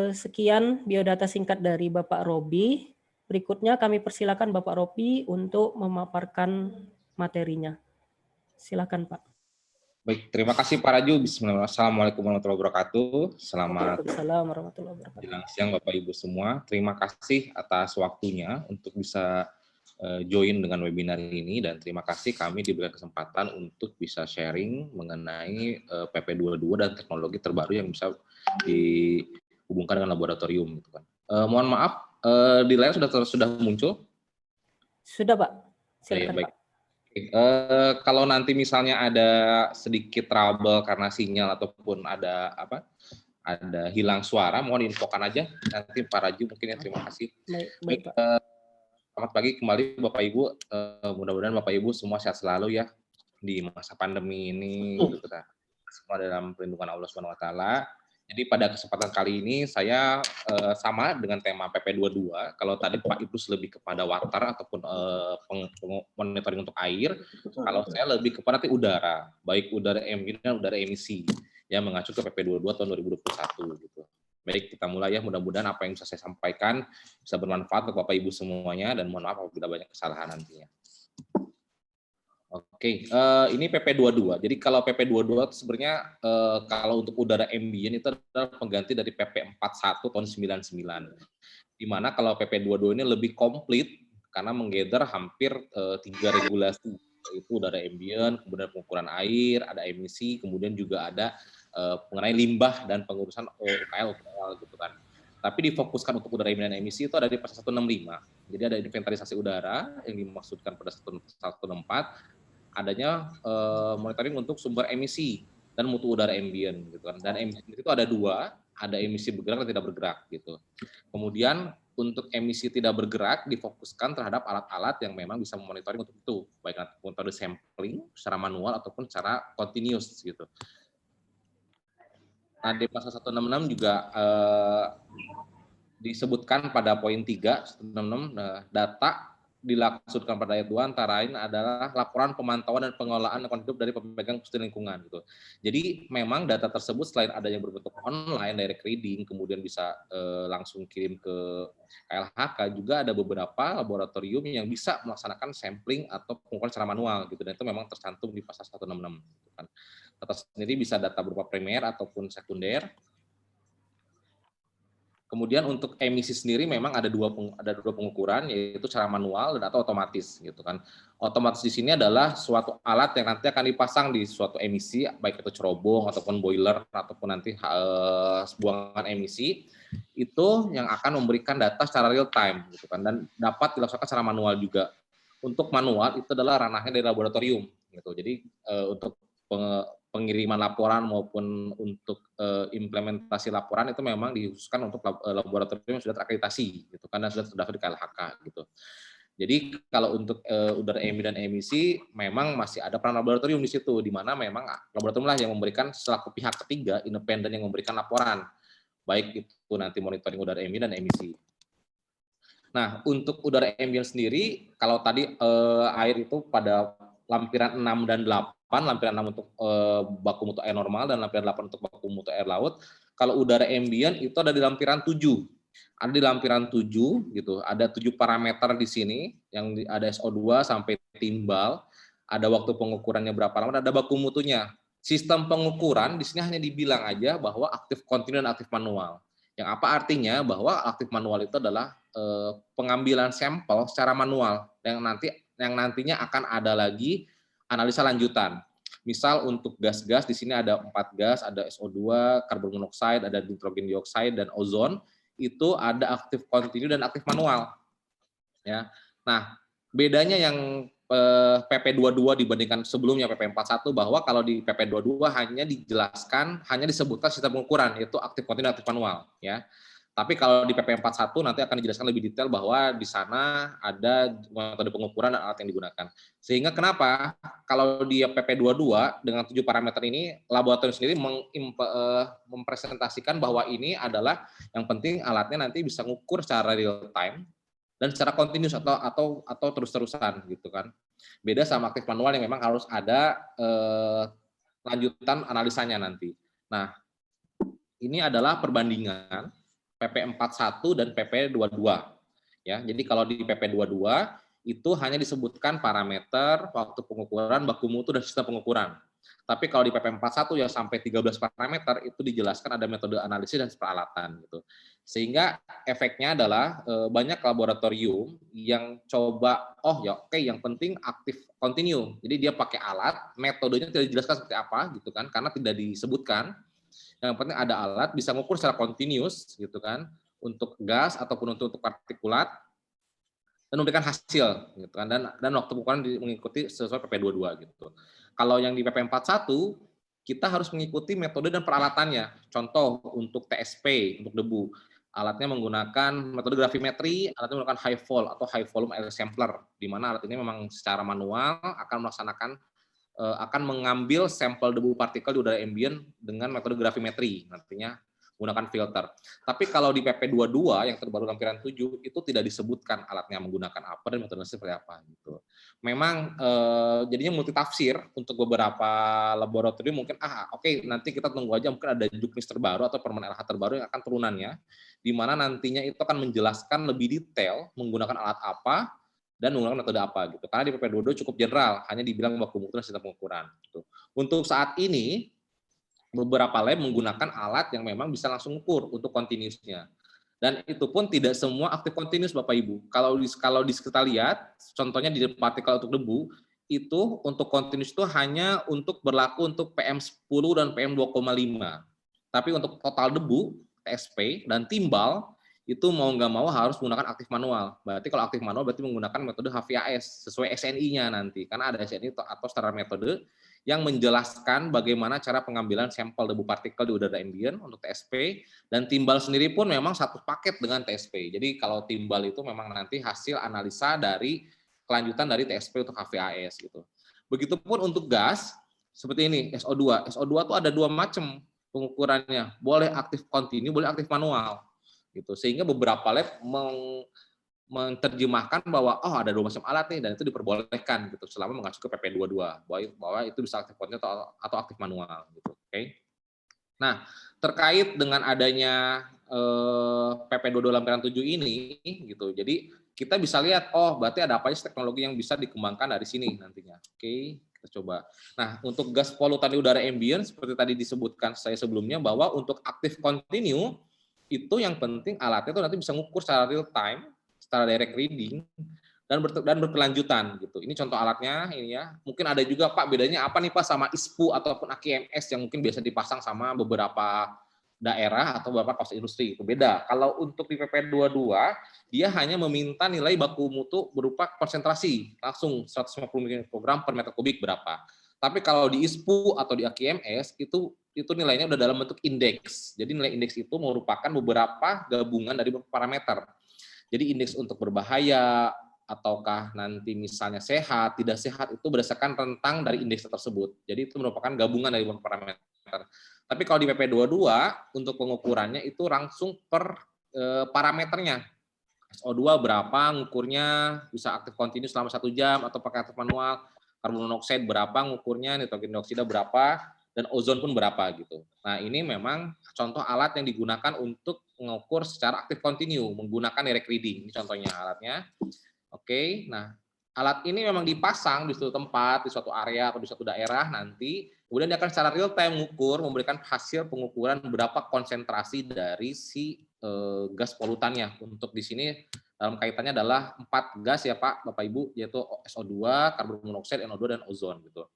sekian biodata singkat dari Bapak Robi. Berikutnya kami persilakan Bapak Robi untuk memaparkan materinya. Silakan Pak. Baik, terima kasih Pak Raju. Bismillahirrahmanirrahim. Assalamualaikum warahmatullahi wabarakatuh. Selamat Waalaikumsalam warahmatullahi wabarakatuh. menjelang siang Bapak Ibu semua. Terima kasih atas waktunya untuk bisa join dengan webinar ini dan terima kasih kami diberikan kesempatan untuk bisa sharing mengenai PP22 dan teknologi terbaru yang bisa dihubungkan dengan laboratorium gitu kan. Mohon maaf, di layar sudah muncul? Sudah Pak. Silakan Baik. Pak. Kalau nanti misalnya ada sedikit trouble karena sinyal ataupun ada hilang suara, mohon infokan aja nanti Pak Raju mungkin ya. Terima kasih. Baik Pak. Selamat pagi kembali Bapak Ibu. Mudah-mudahan Bapak Ibu semua sehat selalu ya di masa pandemi ini. Kita semua dalam perlindungan Allah Subhanahu Wa Taala. Jadi pada kesempatan kali ini saya sama dengan tema PP22. Kalau tadi Pak Idrus lebih kepada water ataupun monitoring untuk air, kalau saya lebih kepada nanti udara, baik udara ambient dan udara emisi yang mengacu ke PP22 tahun 2021 gitu. Baik, kita mulai ya. Mudah-mudahan apa yang bisa saya sampaikan bisa bermanfaat untuk Bapak Ibu semuanya dan mohon maaf apabila banyak kesalahan nantinya. Oke, ini PP22. Jadi kalau PP22 itu sebenarnya kalau untuk udara ambient itu adalah pengganti dari PP41 tahun 99. Di mana kalau PP22 ini lebih komplit karena menggather hampir 3 regulasi, yaitu udara ambient, kemudian pengukuran air, ada emisi, kemudian juga ada mengenai limbah dan pengurusan UKL gitu kan. Tapi difokuskan untuk udara ambient dan emisi itu ada di pasal 165. Jadi ada inventarisasi udara yang dimaksudkan pada 164, adanya monitoring untuk sumber emisi dan mutu udara ambient gitu kan. Dan emisi itu ada dua, ada emisi bergerak dan tidak bergerak gitu. Kemudian untuk emisi tidak bergerak difokuskan terhadap alat-alat yang memang bisa memonitoring untuk itu, baik metode sampling secara manual ataupun secara continuous gitu. Nah, di pasal 166 juga disebutkan pada poin 3, 166, data dilaksanakan pada ayat 2 antara lain adalah laporan pemantauan dan pengelolaan lingkungan hidup dari pemegang studi lingkungan gitu. Jadi memang data tersebut selain ada yang berbentuk online, direct reading, kemudian bisa langsung kirim ke KLHK, juga ada beberapa laboratorium yang bisa melaksanakan sampling atau pengukuran secara manual gitu, dan itu memang tercantum di pasal 166 gitu kan. Data sendiri bisa data berupa primer ataupun sekunder. Kemudian untuk emisi sendiri memang ada dua pengukuran, yaitu secara manual dan atau otomatis gitu kan. Otomatis di sini adalah suatu alat yang nanti akan dipasang di suatu emisi, baik itu cerobong ataupun boiler ataupun nanti buangan emisi, itu yang akan memberikan data secara real time gitu kan, dan dapat dilaksanakan secara manual juga. Untuk manual itu adalah ranahnya dari laboratorium gitu. Jadi untuk pengiriman laporan maupun untuk implementasi laporan itu memang dikhususkan untuk laboratorium yang sudah terakreditasi gitu kan, dan sudah terdaftar di KLHK gitu. Jadi kalau untuk udara ambient dan emisi memang masih ada peran laboratorium di situ, di mana memang laboratorium lah yang memberikan selaku pihak ketiga independen yang memberikan laporan, baik itu nanti monitoring udara ambient dan emisi. Nah, untuk udara ambient sendiri, kalau tadi air itu pada lampiran 6 dan 8, lampiran 6 untuk baku mutu air normal dan lampiran 8 untuk baku mutu air laut. Kalau udara ambient itu ada di lampiran 7. Ada di lampiran 7 gitu. Ada 7 parameter di sini yang ada SO2 sampai timbal, ada waktu pengukurannya berapa lama, ada baku mutunya. Sistem pengukuran di sini hanya dibilang aja bahwa aktif kontinu dan aktif manual. Yang apa artinya bahwa aktif manual itu adalah pengambilan sampel secara manual yang nantinya akan ada lagi analisa lanjutan. Misal untuk gas-gas di sini ada 4 gas, ada SO2, karbon monoksida, ada nitrogen dioksida dan ozon, itu ada aktif kontinu dan aktif manual. Ya. Nah, bedanya yang PP22 dibandingkan sebelumnya PP41 bahwa kalau di PP22 hanya disebutkan sistem pengukuran yaitu aktif kontinu aktif manual ya. Tapi kalau di PP41 nanti akan dijelaskan lebih detail bahwa di sana ada metode pengukuran dan alat yang digunakan. Sehingga kenapa kalau di PP22 dengan 7 parameter ini laboratorium sendiri mempresentasikan bahwa ini adalah yang penting alatnya nanti bisa ngukur secara real time dan secara continuous atau terus-terusan gitu kan. Beda sama aktif manual yang memang harus ada lanjutan analisanya nanti. Nah, ini adalah perbandingan PP41 dan PP22 ya. Jadi kalau di PP22 itu hanya disebutkan parameter, waktu pengukuran, baku mutu dan sistem pengukuran. Tapi kalau di PP41 ya sampai 13 parameter itu dijelaskan ada metode analisis dan peralatan gitu. Sehingga efeknya adalah banyak laboratorium yang coba yang penting aktif continue. Jadi dia pakai alat, metodenya tidak dijelaskan seperti apa gitu kan karena tidak disebutkan. Yang penting ada alat bisa mengukur secara continuous gitu kan untuk gas ataupun untuk partikulat dan memberikan hasil gitu kan dan waktu pengukuran mengikuti sesuai PP22 gitu. Kalau yang di PP41 kita harus mengikuti metode dan peralatannya. Contoh untuk TSP untuk debu, alatnya menggunakan metode gravimetri, alatnya menggunakan high vol atau high volume air sampler di mana alat ini memang secara manual akan mengambil sampel debu partikel di udara ambient dengan metode gravimetri, nantinya menggunakan filter. Tapi kalau di PP22 yang terbaru lampiran 7 itu tidak disebutkan alatnya menggunakan apa dan metodenya seperti apa gitu. Memang jadinya multitafsir untuk beberapa laboratorium mungkin nanti kita tunggu aja mungkin ada juknis terbaru atau permen LH terbaru yang akan turunannya di mana nantinya itu akan menjelaskan lebih detail menggunakan alat apa dan menggunakan metode apa gitu. Karena di PP22 cukup general, hanya dibilang baku mutu dan sistem pengukuran gitu. Untuk saat ini beberapa lab menggunakan alat yang memang bisa langsung ukur untuk continuous-nya. Dan itu pun tidak semua aktif continuous Bapak Ibu. Kalau kita lihat, contohnya di partikel untuk debu, itu untuk continuous itu hanya untuk berlaku untuk PM10 dan PM2,5. Tapi untuk total debu, TSP, dan timbal, itu mau nggak mau harus menggunakan aktif manual. Berarti kalau aktif manual berarti menggunakan metode HVAS sesuai SNI-nya nanti. Karena ada SNI atau standar metode yang menjelaskan bagaimana cara pengambilan sampel debu partikel di udara ambient untuk TSP, dan timbal sendiri pun memang satu paket dengan TSP. Jadi kalau timbal itu memang nanti hasil analisa dari kelanjutan dari TSP untuk HVAS gitu. Begitupun untuk gas seperti ini SO2. SO2 itu ada dua macam pengukurannya. Boleh aktif kontinu, boleh aktif manual. Gitu. Sehingga beberapa lab menerjemahkan bahwa ada dua macam alat nih dan itu diperbolehkan gitu selama mengacu ke PP22 bahwa itu bisa aktif kontinu atau aktif manual gitu. Oke. Nah, terkait dengan adanya PP22 lampiran 7 ini gitu. Jadi kita bisa lihat berarti ada apa aja teknologi yang bisa dikembangkan dari sini nantinya. Oke, kita coba. Nah, untuk gas polutan di udara ambient seperti tadi disebutkan saya sebelumnya bahwa untuk aktif kontinu itu yang penting alatnya itu nanti bisa ngukur secara real time, secara direct reading, dan berkelanjutan gitu. Ini contoh alatnya ini ya. Mungkin ada juga Pak bedanya apa nih Pak sama ISPU ataupun AKMS yang mungkin biasa dipasang sama beberapa daerah atau beberapa kawasan industri. Itu beda. Kalau untuk di PP22 dia hanya meminta nilai baku mutu berupa konsentrasi langsung 150 mikrogram per meter kubik berapa. Tapi kalau di ISPU atau di AKMS itu nilainya udah dalam bentuk indeks. Jadi nilai indeks itu merupakan beberapa gabungan dari beberapa parameter. Jadi indeks untuk berbahaya ataukah nanti misalnya sehat, tidak sehat itu berdasarkan rentang dari indeks tersebut. Jadi itu merupakan gabungan dari beberapa parameter. Tapi kalau di PP22 untuk pengukurannya itu langsung per parameternya. SO2 berapa ngukurnya, bisa aktif kontinu selama 1 jam atau pakai aktif manual. Karbon monoksida berapa ngukurnya, nitrogen dioksida berapa, dan ozon pun berapa gitu. Nah ini memang contoh alat yang digunakan untuk mengukur secara aktif kontinu menggunakan direct reading. Ini contohnya alatnya. Oke, nah alat ini memang dipasang di suatu tempat, di suatu area atau di suatu daerah nanti, kemudian dia akan secara real time mengukur, memberikan hasil pengukuran berapa konsentrasi dari si gas polutannya. Untuk di sini dalam kaitannya adalah 4 gas ya Pak, Bapak Ibu, yaitu SO2, karbon monoksida, NO2 dan ozon gitu.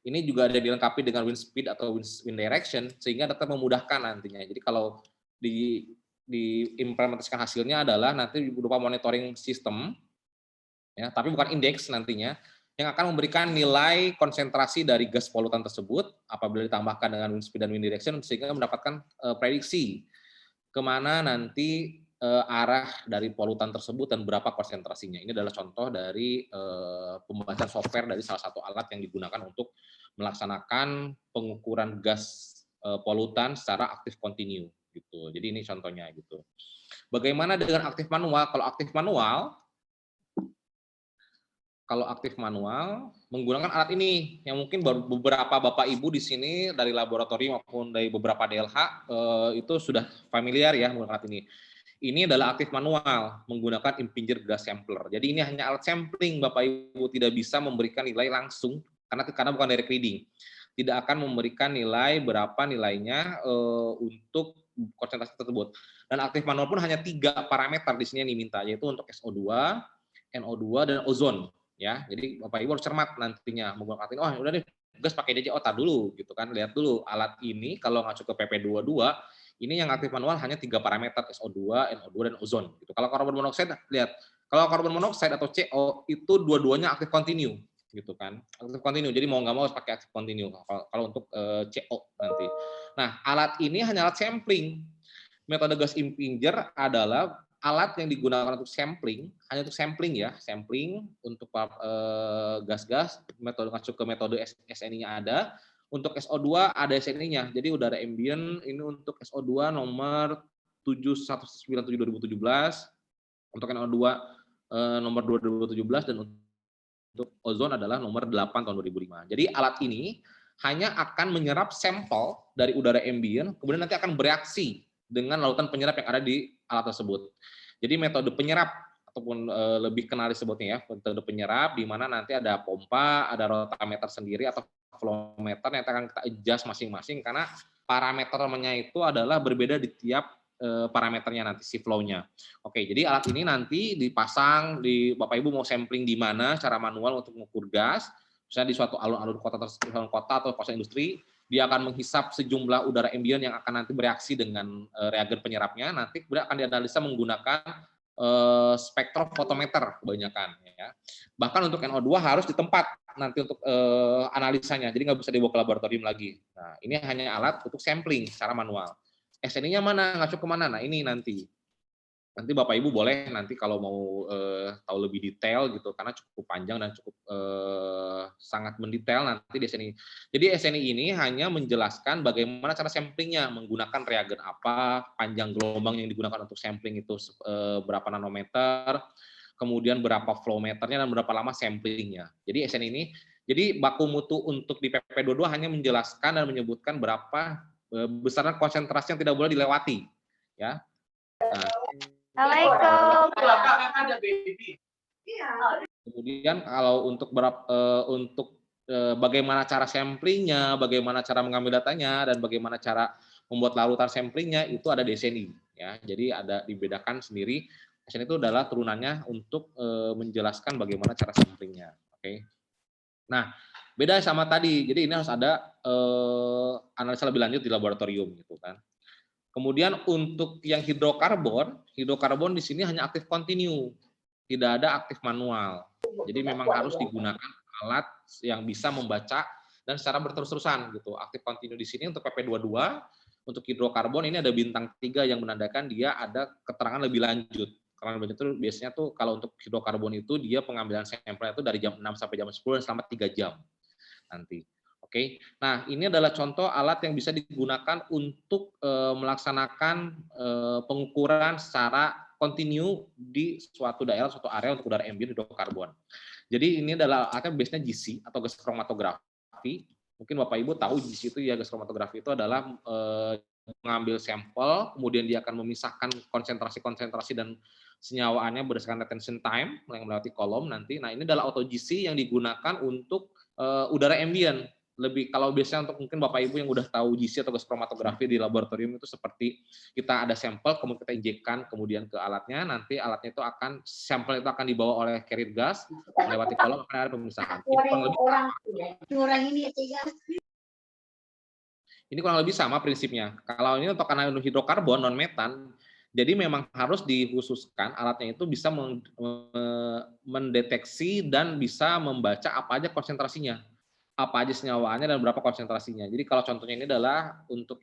Ini juga ada dilengkapi dengan wind speed atau wind direction sehingga dapat memudahkan nantinya. Jadi kalau diimplementasikan hasilnya adalah nanti berupa monitoring sistem ya, tapi bukan indeks nantinya. yang akan memberikan nilai konsentrasi dari gas polutan tersebut apabila ditambahkan dengan wind speed dan wind direction sehingga mendapatkan prediksi kemana nanti arah dari polutan tersebut dan berapa konsentrasinya. Ini adalah contoh dari pembahasan software dari salah satu alat yang digunakan untuk melaksanakan pengukuran gas polutan secara aktif kontinu gitu. Jadi ini contohnya gitu. Bagaimana dengan aktif manual? Kalau aktif manual menggunakan alat ini yang mungkin beberapa Bapak Ibu di sini dari laboratorium maupun dari beberapa DLH itu sudah familiar ya menggunakan alat ini. Ini adalah aktif manual menggunakan impinjer gas sampler. Jadi ini hanya alat sampling, Bapak Ibu tidak bisa memberikan nilai langsung karena bukan direct reading. Tidak akan memberikan nilai berapa nilainya untuk konsentrasi tersebut. Dan aktif manual pun hanya 3 parameter di sini yang diminta, yaitu untuk SO2, NO2 dan ozon. Ya, jadi Bapak Ibu harus cermat nantinya menggunakan alat ini. Oh, udah deh, gas pakai DJO dulu gitu kan. Lihat dulu alat ini kalau ngacu ke PP22, ini yang aktif manual hanya 3 parameter SO2, NO2 dan ozon gitu. Kalau karbon monoksida lihat, kalau karbon monoksida atau CO itu dua-duanya aktif kontinu gitu kan. Aktif kontinu. Jadi mau nggak mau harus pakai aktif kontinu kalau untuk CO nanti. Nah, alat ini hanya alat sampling. Metode gas impinger adalah alat yang digunakan untuk sampling, hanya untuk sampling ya, sampling untuk gas-gas, metode ngacu ke metode SNI-nya ada, untuk SO2 ada SNI-nya, jadi udara ambient ini untuk SO2 nomor 7197/2017, untuk NO2 nomor 2017, dan untuk ozon adalah nomor 8 tahun 2005. Jadi alat ini hanya akan menyerap sampel dari udara ambient, kemudian nanti akan bereaksi dengan lautan penyerap yang ada di alat tersebut. Jadi metode penyerap ataupun lebih kenal disebutnya ya, metode penyerap di mana nanti ada pompa, ada rotameter sendiri atau flow meter yang akan kita adjust masing-masing karena parameternya itu adalah berbeda di tiap parameternya nanti si flow-nya. Oke, jadi alat ini nanti dipasang di Bapak Ibu mau sampling di mana secara manual untuk mengukur gas, misalnya di suatu alun-alun kota atau kawasan industri, dia akan menghisap sejumlah udara ambient yang akan nanti bereaksi dengan reagen penyerapnya, nanti kemudian akan dianalisa menggunakan spektrofotometer kebanyakan. Ya. Bahkan untuk NO2 harus di tempat nanti untuk analisanya, jadi nggak bisa dibawa ke laboratorium lagi. Nah, ini hanya alat untuk sampling secara manual. SNI-nya mana, ngacu kemana? Nah, ini nanti Bapak Ibu boleh nanti kalau mau tahu lebih detail gitu karena cukup panjang dan cukup sangat mendetail nanti di SNI. Jadi SNI ini hanya menjelaskan bagaimana cara samplingnya, menggunakan reagen apa, panjang gelombang yang digunakan untuk sampling itu berapa nanometer, kemudian berapa flow meternya dan berapa lama samplingnya. Jadi SNI ini, jadi baku mutu untuk di PP22 hanya menjelaskan dan menyebutkan berapa besaran konsentrasi yang tidak boleh dilewati, ya. Nah, Assalamualaikum. kemudian kalau untuk bagaimana cara samplingnya, bagaimana cara mengambil datanya, dan bagaimana cara membuat larutan samplingnya itu ada di SNI. Ya, jadi ada dibedakan sendiri. SNI itu adalah turunannya untuk menjelaskan bagaimana cara samplingnya. Oke. Nah, beda sama tadi. Jadi ini harus ada analisa lebih lanjut di laboratorium gitu kan. Kemudian untuk yang hidrokarbon di sini hanya aktif kontinu, tidak ada aktif manual. Jadi memang harus digunakan alat yang bisa membaca dan secara berterus-terusan gitu. Aktif kontinu di sini untuk PP22, untuk hidrokarbon ini ada bintang 3 yang menandakan dia ada keterangan lebih lanjut. Keterangan lebih lanjut itu biasanya tuh kalau untuk hidrokarbon itu dia pengambilan sampelnya itu dari jam 6 sampai jam 10 dan selama 3 jam nanti. Oke, nah ini adalah contoh alat yang bisa digunakan untuk melaksanakan pengukuran secara kontinu di suatu daerah, suatu area untuk udara ambient hidrokarbon. Jadi ini adalah alatnya biasanya GC atau gas kromatografi. Mungkin Bapak Ibu tahu GC itu ya, gas kromatografi itu adalah mengambil sampel, kemudian dia akan memisahkan konsentrasi-konsentrasi dan senyawaannya berdasarkan retention time yang melewati kolom nanti. Nah ini adalah auto GC yang digunakan untuk udara ambient. Lebih kalau biasanya untuk mungkin Bapak Ibu yang udah tahu GC atau gas kromatografi di laboratorium itu seperti kita ada sampel kemudian kita injekkan kemudian ke alatnya, nanti alatnya itu akan sampel itu akan dibawa oleh carrier gas melewati kolom akan ada pemisahan. Ini kurang lebih sama prinsipnya. Kalau ini untuk anaerob hidrokarbon non metan Jadi memang harus dikhususkan alatnya itu bisa mendeteksi dan bisa membaca apa aja konsentrasinya, apa aja senyawaannya dan berapa konsentrasinya. Jadi kalau contohnya ini adalah untuk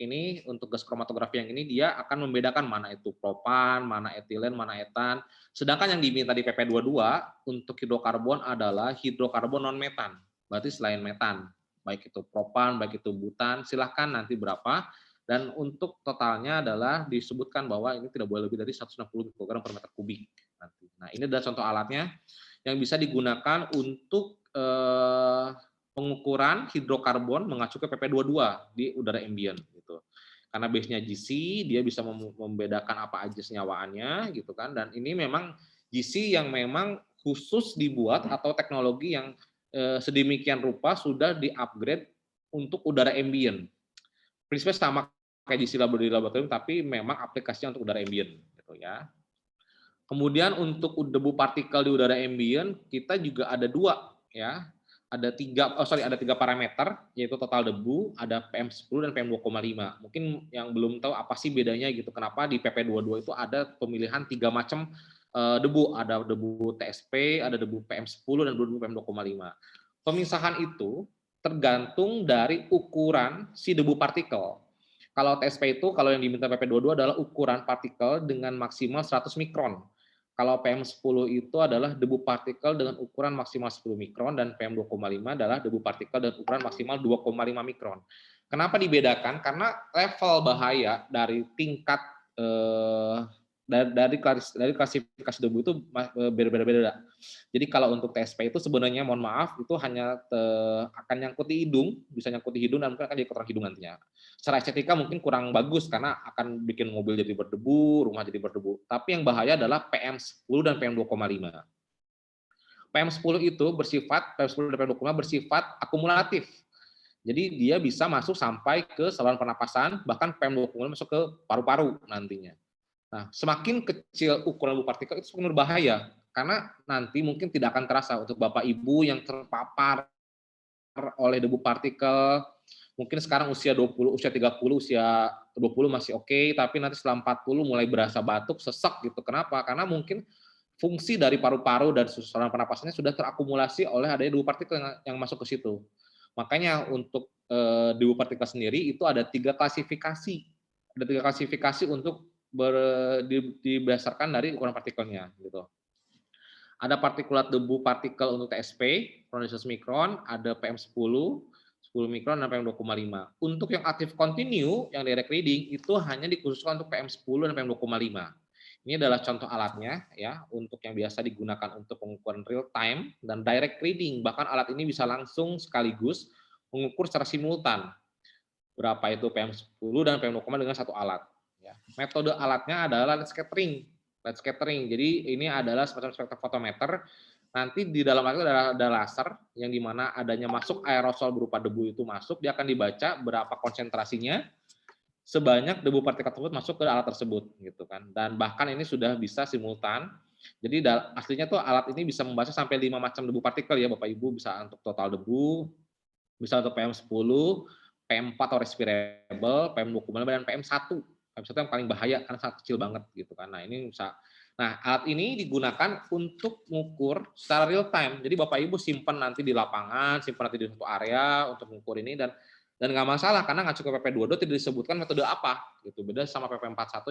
gas kromatografi yang ini dia akan membedakan mana itu propan, mana etilen, mana etan. Sedangkan yang diminta di PP22 untuk hidrokarbon adalah hidrokarbon non metan. Berarti selain metan, baik itu propan, baik itu butan, silahkan nanti berapa. Dan untuk totalnya adalah disebutkan bahwa ini tidak boleh lebih dari 160 mikrogram per meter kubik. Nah, ini adalah contoh alatnya yang bisa digunakan untuk pengukuran hidrokarbon mengacu ke PP22 di udara ambient gitu. Karena base-nya GC, dia bisa membedakan apa aja senyawaannya gitu kan. Dan ini memang GC yang memang khusus dibuat atau teknologi yang sedemikian rupa sudah di-upgrade untuk udara ambient. Prinsipnya sama kayak GC di laboratorium, tapi memang aplikasinya untuk udara ambient gitu ya. Kemudian untuk debu partikel di udara ambient kita juga ada 2 ya. Ada 3 parameter, yaitu total debu, ada PM10 dan PM2,5. Mungkin yang belum tahu apa sih bedanya gitu, kenapa di PP22 itu ada pemilihan 3 macam debu, ada debu TSP, ada debu PM10 dan debu PM2,5. Pemisahan itu tergantung dari ukuran si debu partikel. Kalau TSP itu, kalau yang diminta PP22 adalah ukuran partikel dengan maksimal 100 mikron. Kalau PM10 itu adalah debu partikel dengan ukuran maksimal 10 mikron dan PM2,5 adalah debu partikel dengan ukuran maksimal 2,5 mikron. Kenapa dibedakan? Karena level bahaya dari tingkat dari klasifikasi debu itu berbeda-beda. Jadi kalau untuk TSP itu sebenarnya mohon maaf itu hanya akan nyangkut di hidung, bisa nyangkut di hidung dan mungkin akan jadi kotoran hidung nantinya. Secara estetika mungkin kurang bagus karena akan bikin mobil jadi berdebu, rumah jadi berdebu. Tapi yang bahaya adalah PM10 dan PM2,5. PM10 itu PM10 dan PM2,5 bersifat akumulatif. Jadi dia bisa masuk sampai ke saluran pernapasan, bahkan PM2,5 masuk ke paru-paru nantinya. Nah, semakin kecil ukuran debu partikel itu semakin berbahaya karena nanti mungkin tidak akan terasa untuk Bapak Ibu yang terpapar oleh debu partikel. Mungkin sekarang usia 20, usia 30, usia 20 masih oke, tapi nanti setelah 40 mulai berasa batuk, sesak gitu. Kenapa? Karena mungkin fungsi dari paru-paru dan saluran pernapasannya sudah terakumulasi oleh adanya debu partikel yang masuk ke situ. Makanya untuk debu partikel sendiri itu ada 3 klasifikasi. Ada 3 klasifikasi untuk diberdasarkan dari ukuran partikelnya gitu. Ada partikulat debu partikel untuk TSP, 100 mikron, ada PM10, 10 mikron dan PM2,5. Untuk yang aktif continue, yang direct reading itu hanya dikhususkan untuk PM10 dan PM2,5. Ini adalah contoh alatnya ya, untuk yang biasa digunakan untuk pengukuran real time dan direct reading. Bahkan alat ini bisa langsung sekaligus mengukur secara simultan berapa itu PM10 dan PM2,5 dengan satu alat. Ya. Metode alatnya adalah light scattering. Jadi ini adalah semacam spektrofotometer. Nanti di dalam alat itu ada laser yang dimana adanya masuk aerosol berupa debu itu masuk, dia akan dibaca berapa konsentrasinya sebanyak debu partikel tersebut masuk ke alat tersebut gitu kan. Dan bahkan ini sudah bisa simultan. Jadi aslinya tuh alat ini bisa membaca sampai 5 macam debu partikel ya Bapak Ibu, bisa untuk total debu, bisa untuk PM10, PM4 atau respirable, PM2,5 dan PM1. PM1 yang paling bahaya karena sangat kecil banget gitu kan. Nah, ini bisa. Nah, alat ini digunakan untuk mengukur secara real time. Jadi Bapak Ibu simpan nanti di lapangan, simpan nanti di satu area untuk mengukur ini dan nggak masalah karena ngacu ke PP22 tidak disebutkan metode apa gitu. Beda sama PP41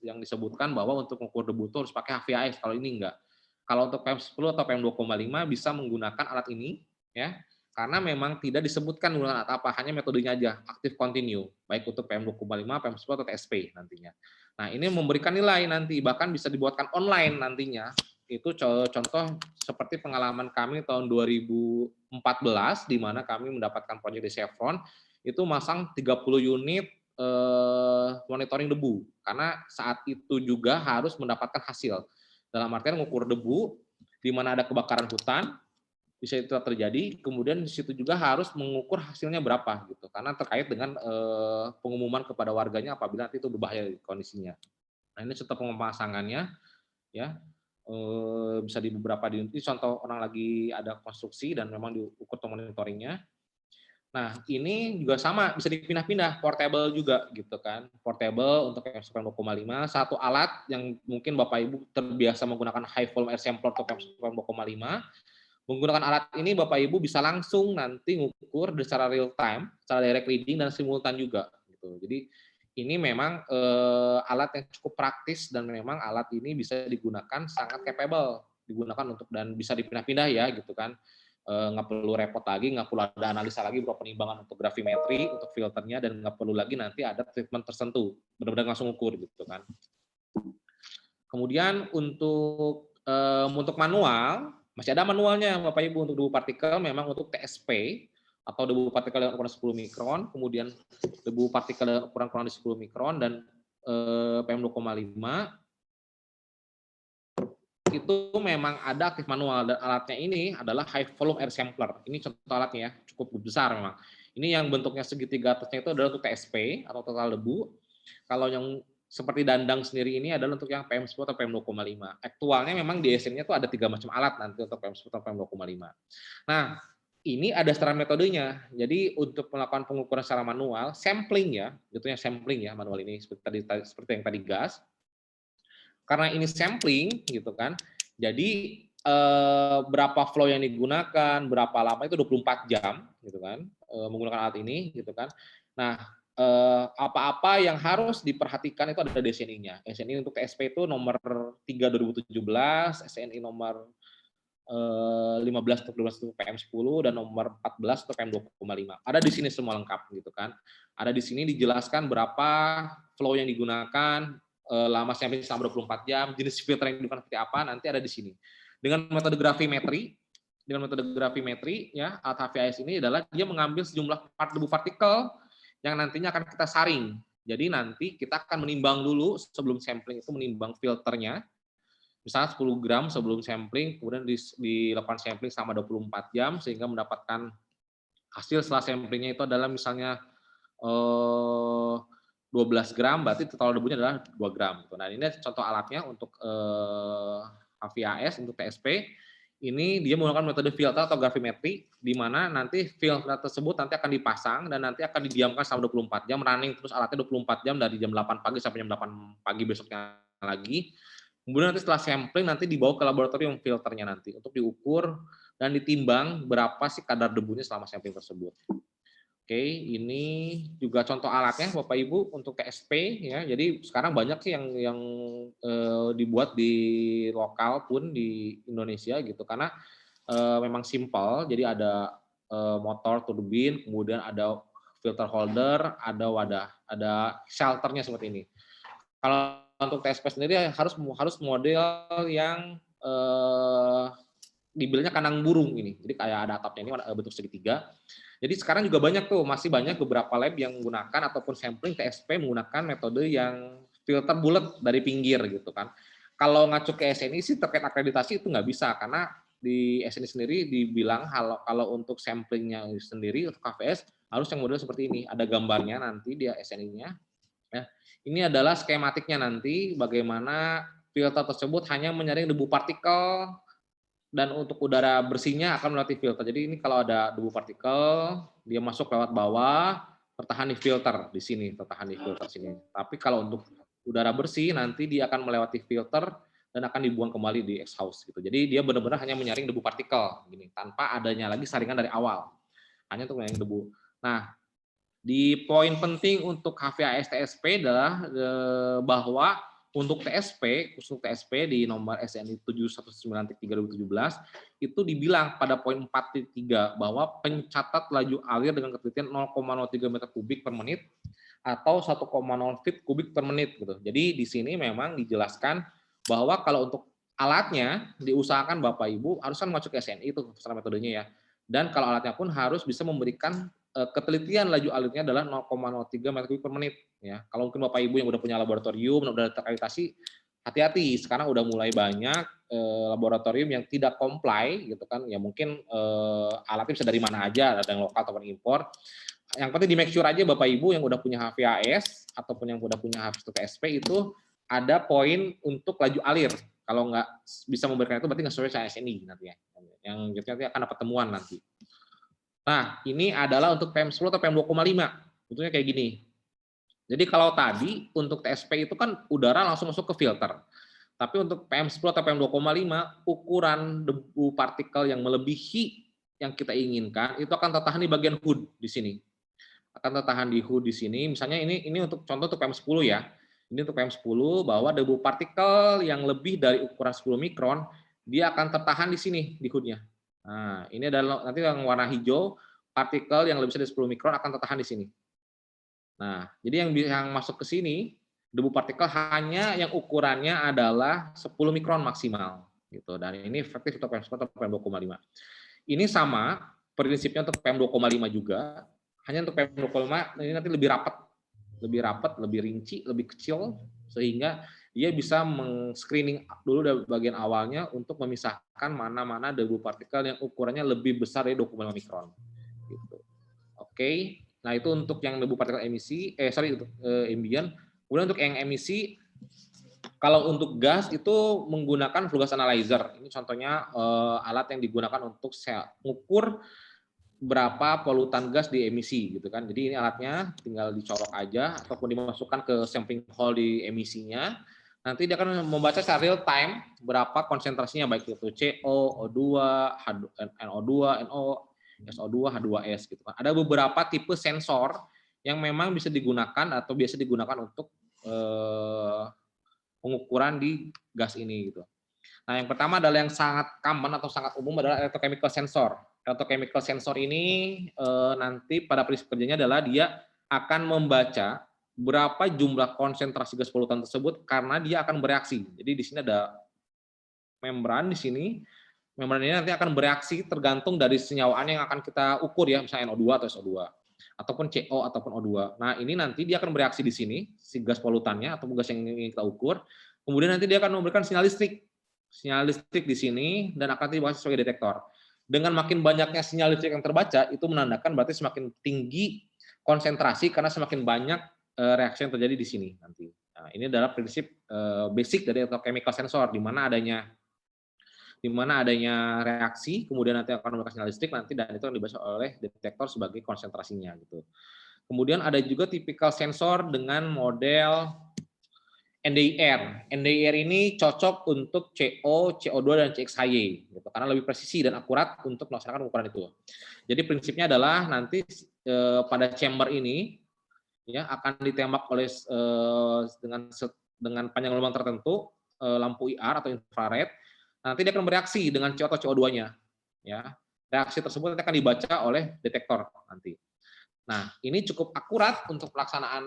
yang disebutkan bahwa untuk mengukur debu itu harus pakai HVAS, kalau ini enggak. Kalau untuk PM10 atau PM2,5 bisa menggunakan alat ini ya. Karena memang tidak disebutkan menggunakan alat apa, hanya metodenya aja, aktif continue, baik untuk PM2,5, PM10 atau TSP nantinya. Nah, ini memberikan nilai nanti, bahkan bisa dibuatkan online nantinya. Itu contoh seperti pengalaman kami tahun 2014, di mana kami mendapatkan proyek di Chevron, itu masang 30 unit monitoring debu, karena saat itu juga harus mendapatkan hasil. Dalam artian mengukur debu, di mana ada kebakaran hutan, bisa itu terjadi, kemudian di situ juga harus mengukur hasilnya berapa gitu, karena terkait dengan pengumuman kepada warganya apabila nanti itu berbahaya kondisinya. Nah, ini contoh pemasangannya ya, bisa di beberapa di contoh orang lagi ada konstruksi dan memang diukur monitoringnya. Nah, ini juga sama, bisa dipindah-pindah, portable juga gitu kan. Portable untuk PM 2,5, satu alat yang mungkin Bapak Ibu terbiasa menggunakan high volume air sampler untuk PM 2,5. Menggunakan alat ini Bapak Ibu bisa langsung nanti ngukur secara real time, secara direct reading dan simultan juga gitu. Jadi ini memang alat yang cukup praktis dan memang alat ini bisa digunakan sangat capable, digunakan untuk dan bisa dipindah-pindah ya gitu kan. Nggak perlu repot lagi, nggak perlu ada analisa lagi berupa penimbangan untuk gravimetri, untuk filternya, dan nggak perlu lagi nanti ada treatment tertentu, benar-benar langsung ukur gitu kan. Kemudian untuk manual, masih ada manualnya Bapak Ibu. Untuk debu partikel memang untuk TSP atau debu partikel dengan ukuran 10 mikron, kemudian debu partikel dengan ukuran kurang dari 10 mikron, dan PM 2,5 itu memang ada aktif manual, dan alatnya ini adalah high volume air sampler. Ini contoh alatnya ya, cukup besar memang. Ini yang bentuknya segitiga atasnya itu adalah untuk TSP atau total debu. Kalau yang seperti dandang sendiri ini adalah untuk yang PM10 atau PM 2,5. Aktualnya memang di SN-nya itu ada 3 macam alat nanti untuk PM10 atau PM 2,5. Nah, ini ada secara metodenya. Jadi untuk melakukan pengukuran secara manual, sampling ya, jatuhnya sampling ya manual ini seperti yang tadi gas. Karena ini sampling gitu kan, jadi berapa flow yang digunakan, berapa lama itu 24 jam gitu kan, menggunakan alat ini gitu kan. Nah, apa-apa yang harus diperhatikan itu ada di SNI-nya. SNI untuk TSP itu nomor 3 2017, SNI nomor 15 untuk 12 untuk PM10, dan nomor 14 untuk PM2,5. Ada di sini semua lengkap gitu kan. Ada di sini dijelaskan berapa flow yang digunakan, lama sampling selama 24 jam, jenis filter yang digunakan seperti apa, nanti ada di sini. Dengan metode gravimetri, ya, alat HVAS ini adalah dia mengambil sejumlah debu partikel yang nantinya akan kita saring. Jadi nanti kita akan menimbang dulu sebelum sampling, itu menimbang filternya, misalnya 10 gram sebelum sampling, kemudian dilakukan sampling selama 24 jam, sehingga mendapatkan hasil setelah samplingnya itu adalah misalnya 12 gram, berarti total debunya adalah 2 gram. Nah, ini contoh alatnya untuk HVAS, untuk TSP. Ini dia menggunakan metode filter atau gravimetri, di mana nanti filter tersebut nanti akan dipasang dan nanti akan didiamkan selama 24 jam, running terus alatnya 24 jam dari jam 8 pagi sampai jam 8 pagi besoknya lagi. Kemudian nanti setelah sampling nanti dibawa ke laboratorium filternya nanti untuk diukur dan ditimbang berapa sih kadar debunya selama sampling tersebut. Oke, ini juga contoh alatnya Bapak Ibu untuk TSP ya. Jadi sekarang banyak sih yang dibuat di lokal pun di Indonesia gitu, karena memang simpel. Jadi ada motor turbin, kemudian ada filter holder, ada wadah, ada shelternya seperti ini. Kalau untuk TSP sendiri harus model yang dibilangnya kandang burung ini. Jadi kayak ada atapnya ini bentuk segitiga. Jadi sekarang juga banyak tuh, masih banyak beberapa lab yang menggunakan ataupun sampling TSP menggunakan metode yang filter bulat dari pinggir gitu kan. Kalau ngacu ke SNI sih terkait akreditasi itu nggak bisa, karena di SNI sendiri dibilang kalau untuk samplingnya sendiri untuk KVS harus yang model seperti ini. Ada gambarnya nanti di SNI-nya. Ya. Ini adalah skematiknya nanti bagaimana filter tersebut hanya menyaring debu partikel, dan untuk udara bersihnya akan melalui filter. Jadi ini kalau ada debu partikel, dia masuk lewat bawah, tertahan di filter di sini, tertahan di filter sini. Tapi kalau untuk udara bersih nanti dia akan melewati filter dan akan dibuang kembali di exhaust gitu. Jadi dia benar-benar hanya menyaring debu partikel gini, tanpa adanya lagi saringan dari awal. Hanya untuk menyaring debu. Nah, di poin penting untuk HVAS TSP adalah bahwa untuk TSP, khusus TSP di nomor SNI 719/2017 itu dibilang pada poin 4.3 bahwa pencatat laju alir dengan ketelitian 0,03 meter kubik per menit atau 1,0 feet kubik per menit gitu. Jadi di sini memang dijelaskan bahwa kalau untuk alatnya diusahakan Bapak Ibu harus kan masuk ke SNI itu secara metodenya ya. Dan kalau alatnya pun harus bisa memberikan ketelitian laju alirnya adalah 0,03 meter kubik per menit ya. Kalau mungkin Bapak Ibu yang udah punya laboratorium, udah terakreditasi, hati-hati. Sekarang udah mulai banyak laboratorium yang tidak comply gitu kan. Ya mungkin alatnya bisa dari mana aja, ada yang lokal ataupun impor. Yang penting di make sure aja Bapak Ibu yang udah punya HVAS ataupun yang udah punya HVAS TSP itu ada poin untuk laju alir. Kalau nggak bisa memberikan itu berarti nggak sesuai dengan SNI nanti ya. Yang nanti akan dapat temuan nanti. Nah, ini adalah untuk PM10 atau PM2,5. Bentuknya kayak gini. Jadi kalau tadi untuk TSP itu kan udara langsung masuk ke filter. Tapi untuk PM10 atau PM2,5, ukuran debu partikel yang melebihi yang kita inginkan itu akan tertahan di bagian hood di sini. Akan tertahan di hood di sini. Misalnya ini untuk contoh untuk PM10 ya. Ini untuk PM10 bahwa debu partikel yang lebih dari ukuran 10 mikron dia akan tertahan di sini di hoodnya. Nah, ini adalah nanti yang warna hijau, partikel yang lebih dari 10 mikron akan tertahan di sini. Nah, jadi yang masuk ke sini, debu partikel hanya yang ukurannya adalah 10 mikron maksimal. Gitu. Dan ini efektif untuk PM10 atau PM2,5. Ini sama, prinsipnya untuk PM2,5 juga, hanya untuk PM2,5 ini nanti lebih rapat, lebih rinci, lebih kecil, sehingga dia bisa meng-screening dulu dari bagian awalnya untuk memisahkan mana-mana debu partikel yang ukurannya lebih besar dari 25 mikron. Gitu. Oke, nah itu untuk yang debu partikel emisi, untuk ambient. Kemudian untuk yang emisi, kalau untuk gas itu menggunakan flue gas analyzer. Ini contohnya alat yang digunakan untuk mengukur berapa polutan gas di emisi gitu kan. Jadi ini alatnya tinggal dicolok aja ataupun dimasukkan ke sampling hole di emisinya. Nanti dia akan membaca secara real time berapa konsentrasinya baik itu CO, O2, NO2, NO, SO2, H2S gitu kan. Ada beberapa tipe sensor yang memang bisa digunakan atau biasa digunakan untuk pengukuran di gas ini gitu. Nah, yang pertama adalah yang sangat common atau sangat umum adalah electrochemical sensor. Electrochemical sensor ini nanti pada prinsip kerjanya adalah dia akan membaca berapa jumlah konsentrasi gas polutan tersebut karena dia akan bereaksi. Jadi di sini ada membran di sini. Membran ini nanti akan bereaksi tergantung dari senyawaan yang akan kita ukur ya, misalnya NO2 atau SO2 ataupun CO ataupun O2. Nah, ini nanti dia akan bereaksi di sini si gas polutannya atau gas yang ingin kita ukur. Kemudian nanti dia akan memberikan sinyal listrik. Sinyal listrik di sini dan akan dibaca sebagai detektor. Dengan makin banyaknya sinyal listrik yang terbaca, itu menandakan berarti semakin tinggi konsentrasi karena semakin banyak reaksi yang terjadi di sini nanti. Nah, ini adalah prinsip basic dari electrochemical sensor, di mana adanya reaksi, kemudian nanti akan memberikan sinyal listrik nanti dan itu akan dibaca oleh detektor sebagai konsentrasinya gitu. Kemudian ada juga tipikal sensor dengan model NDIR. NDIR ini cocok untuk CO, CO2 dan CXHY gitu, karena lebih presisi dan akurat untuk melaksanakan ukuran itu. Jadi prinsipnya adalah nanti pada chamber ini ya akan ditembak oleh dengan panjang gelombang tertentu lampu IR atau infrared. Nanti dia akan bereaksi dengan CO atau CO2-nya. Ya. Reaksi tersebut nanti akan dibaca oleh detektor nanti. Nah, ini cukup akurat untuk pelaksanaan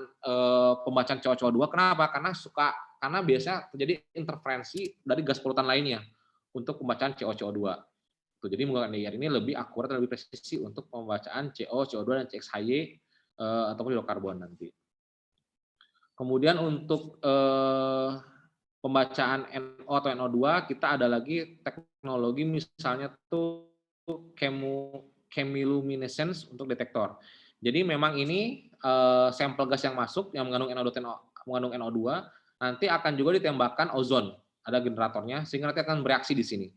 pembacaan CO2. Kenapa? Karena biasanya terjadi interferensi dari gas polutan lainnya untuk pembacaan CO2. Jadi menggunakan NDIR ini lebih akurat dan lebih presisi untuk pembacaan CO, CO2 dan CXHY ataupun hidrokarbon nanti. Kemudian untuk pembacaan NO atau NO2 kita ada lagi teknologi misalnya tuh chemiluminescence untuk detektor. Jadi memang ini sampel gas yang masuk yang mengandung NO2 nanti akan juga ditembakkan ozon, ada generatornya sehingga nanti akan bereaksi di sini.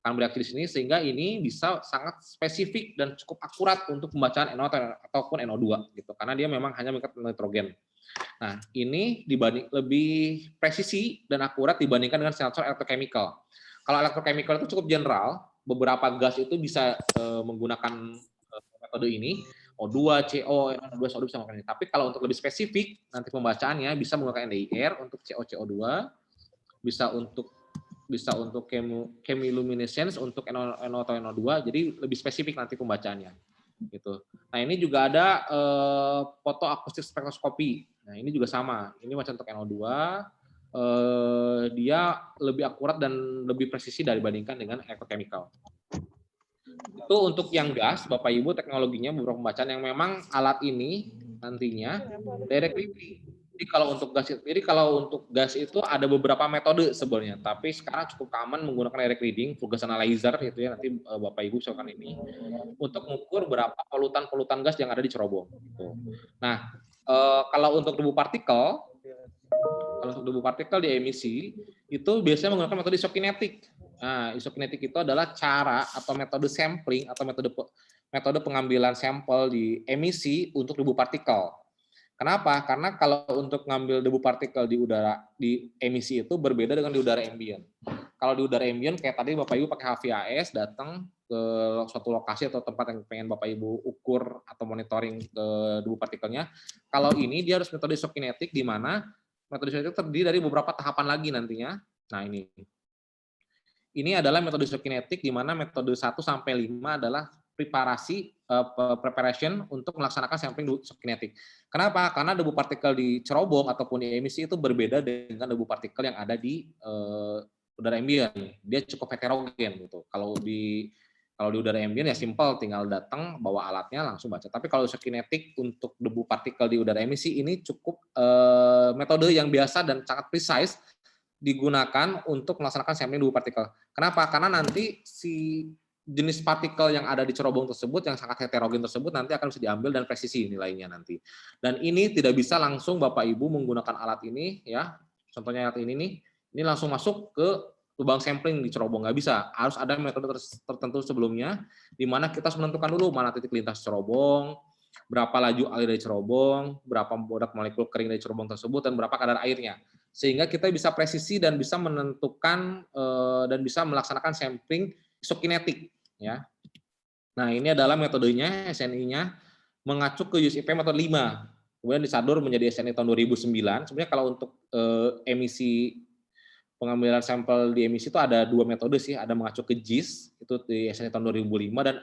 Akan bereaksi di sini sehingga ini bisa sangat spesifik dan cukup akurat untuk pembacaan NO ataupun NO2 gitu. Karena dia memang hanya mengikat nitrogen. Nah, ini lebih presisi dan akurat dibandingkan dengan sensor electrochemical. Kalau electrochemical itu cukup general, beberapa gas itu bisa menggunakan metode ini, O2, CO, NO2, SO2 bisa menggunakan ini. Tapi kalau untuk lebih spesifik, nanti pembacaannya bisa menggunakan NDIR untuk CO, CO2, bisa untuk chemiluminescence untuk NO atau NO2, jadi lebih spesifik nanti pembacaannya. Gitu. Nah, ini juga ada fotoakustik spektroskopi. Nah, ini juga sama. Ini macam untuk NO2, dia lebih akurat dan lebih presisi dibandingkan dengan electrochemical. Itu untuk yang gas, Bapak Ibu, teknologinya beberapa pembacaan yang memang alat ini nantinya direct reading. Jadi kalau untuk gas itu ada beberapa metode sebenarnya, tapi sekarang cukup common menggunakan direct reading, flue gas analyzer gitu ya, nanti Bapak Ibu misalkan ini untuk mengukur berapa polutan gas yang ada di cerobong gitu. Nah, kalau untuk debu partikel di emisi itu biasanya menggunakan metode isokinetik. Nah, isokinetik itu adalah cara atau metode sampling atau metode pengambilan sampel di emisi untuk debu partikel. Kenapa? Karena kalau untuk ngambil debu partikel di udara di emisi itu berbeda dengan di udara ambient. Kalau di udara ambient kayak tadi Bapak Ibu pakai HVAS datang ke suatu lokasi atau tempat yang pengen Bapak Ibu ukur atau monitoring ke debu partikelnya. Kalau ini dia harus metode isokinetik di mana metode isokinetik terdiri dari beberapa tahapan lagi nantinya. Nah, ini adalah metode isokinetik di mana metode 1 sampai 5 adalah preparation untuk melaksanakan sampling isokinetik. Kenapa? Karena debu partikel di cerobong ataupun di emisi itu berbeda dengan debu partikel yang ada di udara ambient. Dia cukup heterogen gitu. Kalau di udara ambient ya simpel, tinggal datang bawa alatnya langsung baca. Tapi kalau isokinetik untuk debu partikel di udara emisi ini cukup metode yang biasa dan sangat precise digunakan untuk melaksanakan sampling debu partikel. Kenapa? Karena nanti si jenis partikel yang ada di cerobong tersebut yang sangat heterogen tersebut nanti akan bisa diambil dan presisi nilainya nanti. Dan ini tidak bisa langsung Bapak Ibu menggunakan alat ini ya. Contohnya alat ini nih, ini langsung masuk ke lubang sampling di cerobong, nggak bisa. Harus ada metode tertentu sebelumnya di mana kita harus menentukan dulu mana titik lintas cerobong, berapa laju air dari cerobong, berapa bodak molekul kering dari cerobong tersebut dan berapa kadar airnya. Sehingga kita bisa presisi dan bisa menentukan dan bisa melaksanakan sampling isokinetik ya. Nah, ini adalah metodenya, SNI-nya mengacu ke USIP metode 5. Kemudian disadur menjadi SNI tahun 2009. Sebenarnya kalau untuk emisi pengambilan sampel di emisi itu ada 2 metode sih, ada mengacu ke JIS itu di SNI tahun 2005 dan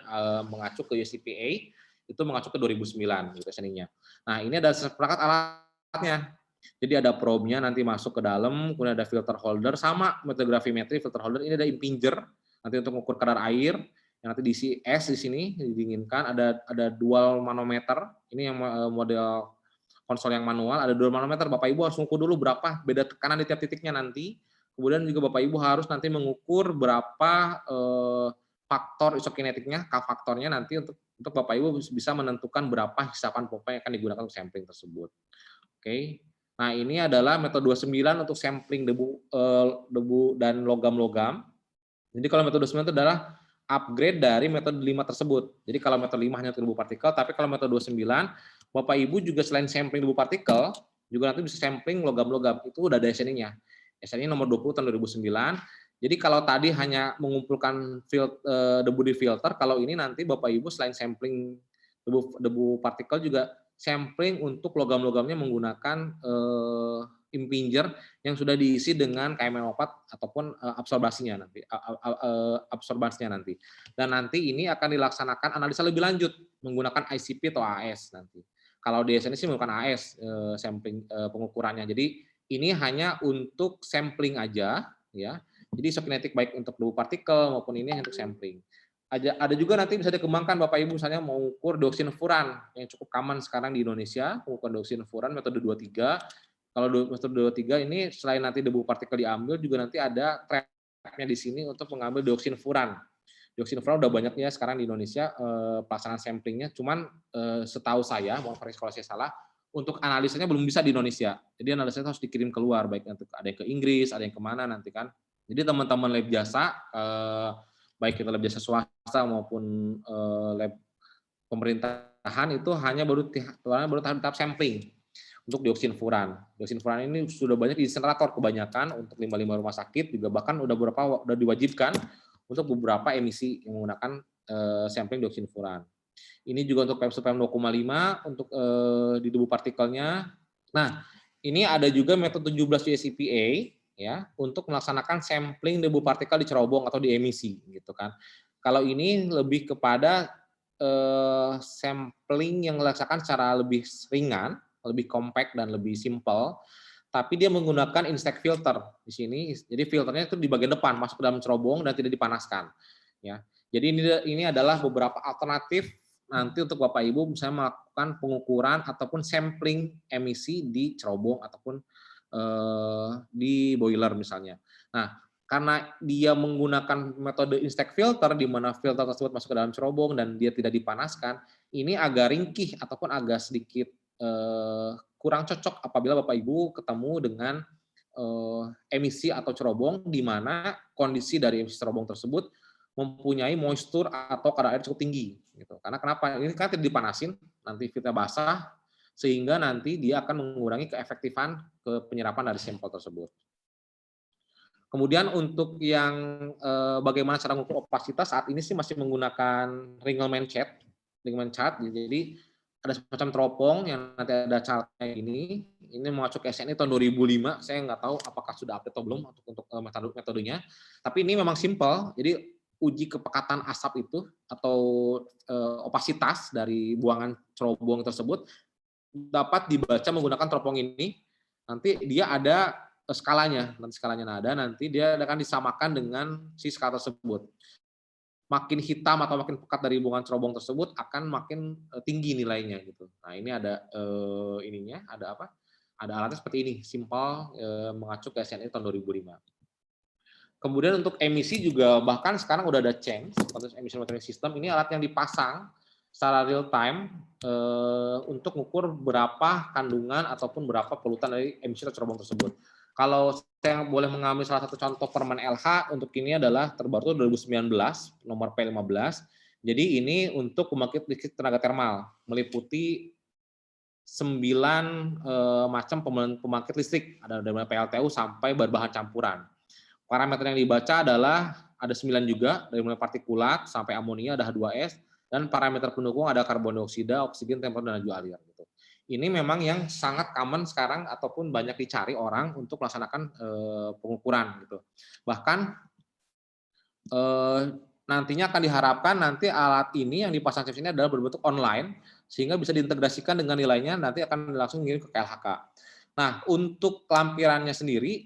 mengacu ke USIPA itu mengacu ke 2009 gitu SNI-nya. Nah, ini ada seperangkat alatnya. Jadi ada probe-nya nanti masuk ke dalam, kemudian ada filter holder sama metode gravimetri filter holder, ini ada impinger nanti untuk mengukur kadar air yang nanti diisi es di sini didinginkan, ada dual manometer, ini yang model konsol yang manual, ada dual manometer, Bapak Ibu harus mengukur dulu berapa beda tekanan di tiap titiknya nanti, kemudian juga Bapak Ibu harus nanti mengukur berapa faktor isokinetiknya, K faktornya nanti untuk Bapak Ibu bisa menentukan berapa hisapan pompa yang akan digunakan untuk sampling tersebut. Oke. Nah, ini adalah metode 29 untuk sampling debu dan logam-logam. Jadi kalau metode 29 itu adalah upgrade dari metode 5 tersebut. Jadi kalau metode 5 hanya debu partikel, tapi kalau metode 29, Bapak Ibu juga selain sampling debu partikel, juga nanti bisa sampling logam-logam. Itu udah ada SNI-nya. SNI nomor 20 tahun 2009. Jadi kalau tadi hanya mengumpulkan debu di filter, kalau ini nanti Bapak Ibu selain sampling debu partikel juga sampling untuk logam-logamnya menggunakan impinger yang sudah diisi dengan KMM4 ataupun absorbasinya nanti. Dan nanti ini akan dilaksanakan analisa lebih lanjut menggunakan ICP atau AS nanti. Kalau di SNI sih menggunakan AS sampling pengukurannya. Jadi ini hanya untuk sampling aja ya. Jadi isokinetik baik untuk debu partikel maupun ini untuk sampling. Ada juga nanti bisa dikembangkan Bapak Ibu misalnya mau ukur dioksin furan yang cukup common sekarang di Indonesia, pengukuran dioksin furan metode 23. Kalau metode 23 ini selain nanti debu partikel diambil juga nanti ada trapnya di sini untuk mengambil dioksin furan. Dioksin furan udah banyak ya sekarang di Indonesia pelaksanaan samplingnya, cuman setahu saya, mohon koreksi kalau saya salah, untuk analisanya belum bisa di Indonesia. Jadi analisanya harus dikirim keluar, baik untuk ada yang ke Inggris, ada yang kemana nanti kan. Jadi teman-teman lab jasa baik itu lab jasa swasta maupun lab pemerintahan itu hanya baru tahap sampling untuk dioksin furan. Dioksin furan ini sudah banyak di insenerator kebanyakan untuk 55 rumah sakit juga bahkan udah diwajibkan untuk beberapa emisi yang menggunakan sampling dioksin furan. Ini juga untuk PM 2,5 untuk di debu partikelnya. Nah, ini ada juga metode 17 USIPA ya untuk melaksanakan sampling debu partikel di cerobong atau di emisi gitu kan. Kalau ini lebih kepada sampling yang dilaksanakan secara lebih ringan, lebih compact dan lebih simple, tapi dia menggunakan insect filter di sini. Jadi filternya itu di bagian depan masuk ke dalam cerobong dan tidak dipanaskan ya. Jadi ini adalah beberapa alternatif nanti untuk Bapak Ibu misalnya melakukan pengukuran ataupun sampling emisi di cerobong ataupun di boiler misalnya. Nah, karena dia menggunakan metode insect filter di mana filter tersebut masuk ke dalam cerobong dan dia tidak dipanaskan, ini agak ringkih ataupun agak sedikit kurang cocok apabila Bapak Ibu ketemu dengan emisi atau cerobong di mana kondisi dari emisi cerobong tersebut mempunyai moisture atau kadar air cukup tinggi gitu. Karena kenapa? Ini kan tidak dipanasin, nanti fitnya basah sehingga nanti dia akan mengurangi keefektifan ke penyerapan dari sampel tersebut. Kemudian untuk yang bagaimana cara mengukur opasitas, saat ini sih masih menggunakan Ringelmann chart. Jadi ada semacam teropong yang nanti ada chartnya ini mengacu ke SNI tahun 2005. Saya nggak tahu apakah sudah update atau belum untuk metodenya. Tapi ini memang simple. Jadi uji kepekatan asap itu atau opasitas dari buangan cerobong tersebut dapat dibaca menggunakan teropong ini. Nanti dia ada skalanya, nanti dia akan disamakan dengan si skala tersebut. Makin hitam atau makin pekat dari buangan cerobong tersebut akan makin tinggi nilainya gitu. Nah, ini ada ininya, ada apa? Ada alatnya seperti ini, simple, mengacu ke SNI tahun 2005. Kemudian untuk emisi juga bahkan sekarang udah ada CEMS, Continuous Emission Monitoring System. Ini alat yang dipasang secara real time untuk mengukur berapa kandungan ataupun berapa polutan dari emisi cerobong tersebut. Kalau saya boleh mengambil salah satu contoh Permen LH untuk ini adalah terbaru 2019 nomor P15. Jadi ini untuk pembangkit listrik tenaga termal meliputi 9 macam pembangkit listrik, ada dari PLTU sampai berbahan campuran. Parameter yang dibaca adalah ada 9 juga, dari mulai partikulat sampai amonia ada H2S, dan parameter pendukung ada karbon dioksida, oksigen, temperatur, dan juga alir. Gitu. Ini memang yang sangat common sekarang ataupun banyak dicari orang untuk melaksanakan pengukuran. Gitu. Bahkan nantinya akan diharapkan nanti alat ini yang dipasang chips ini adalah berbentuk online, sehingga bisa diintegrasikan dengan nilainya, nanti akan langsung ngirim ke KLHK. Nah, untuk lampirannya sendiri,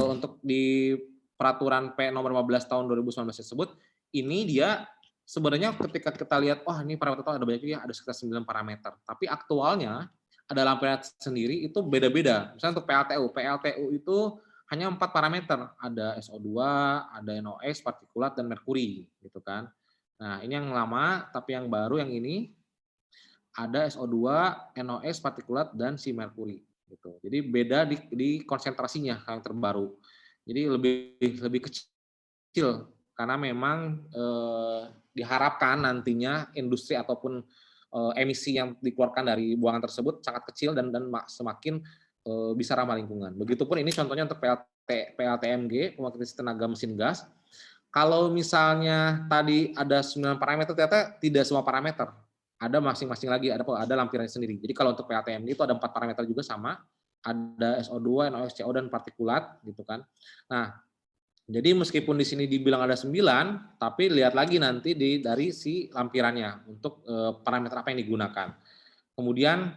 untuk di peraturan P nomor 15 tahun 2019 tersebut, ini dia sebenarnya ketika kita lihat, wah ini parameter ada banyak ya, ada sekitar 9 parameter. Tapi aktualnya ada lampiran sendiri itu beda-beda. Misalnya untuk PLTU itu hanya 4 parameter, ada SO2, ada NOx, partikulat, dan merkuri, gitu kan. Nah ini yang lama, tapi yang baru yang ini ada SO2, NOx, partikulat, dan si merkuri. Gitu. Jadi beda di konsentrasinya yang terbaru. Jadi lebih kecil karena memang diharapkan nantinya industri ataupun emisi yang dikeluarkan dari buangan tersebut sangat kecil dan semakin bisa ramah lingkungan. Begitupun ini contohnya untuk PLTMG, pembangkit listrik tenaga mesin gas. Kalau misalnya tadi ada 9 parameter, ternyata tidak semua parameter. Ada masing-masing lagi, ada lampirannya sendiri. Jadi kalau untuk PLTMG itu ada 4 parameter juga sama, ada SO2, NOx, CO, dan partikulat, gitu kan. Nah, jadi meskipun di sini dibilang ada 9, tapi lihat lagi nanti dari si lampirannya untuk parameter apa yang digunakan. Kemudian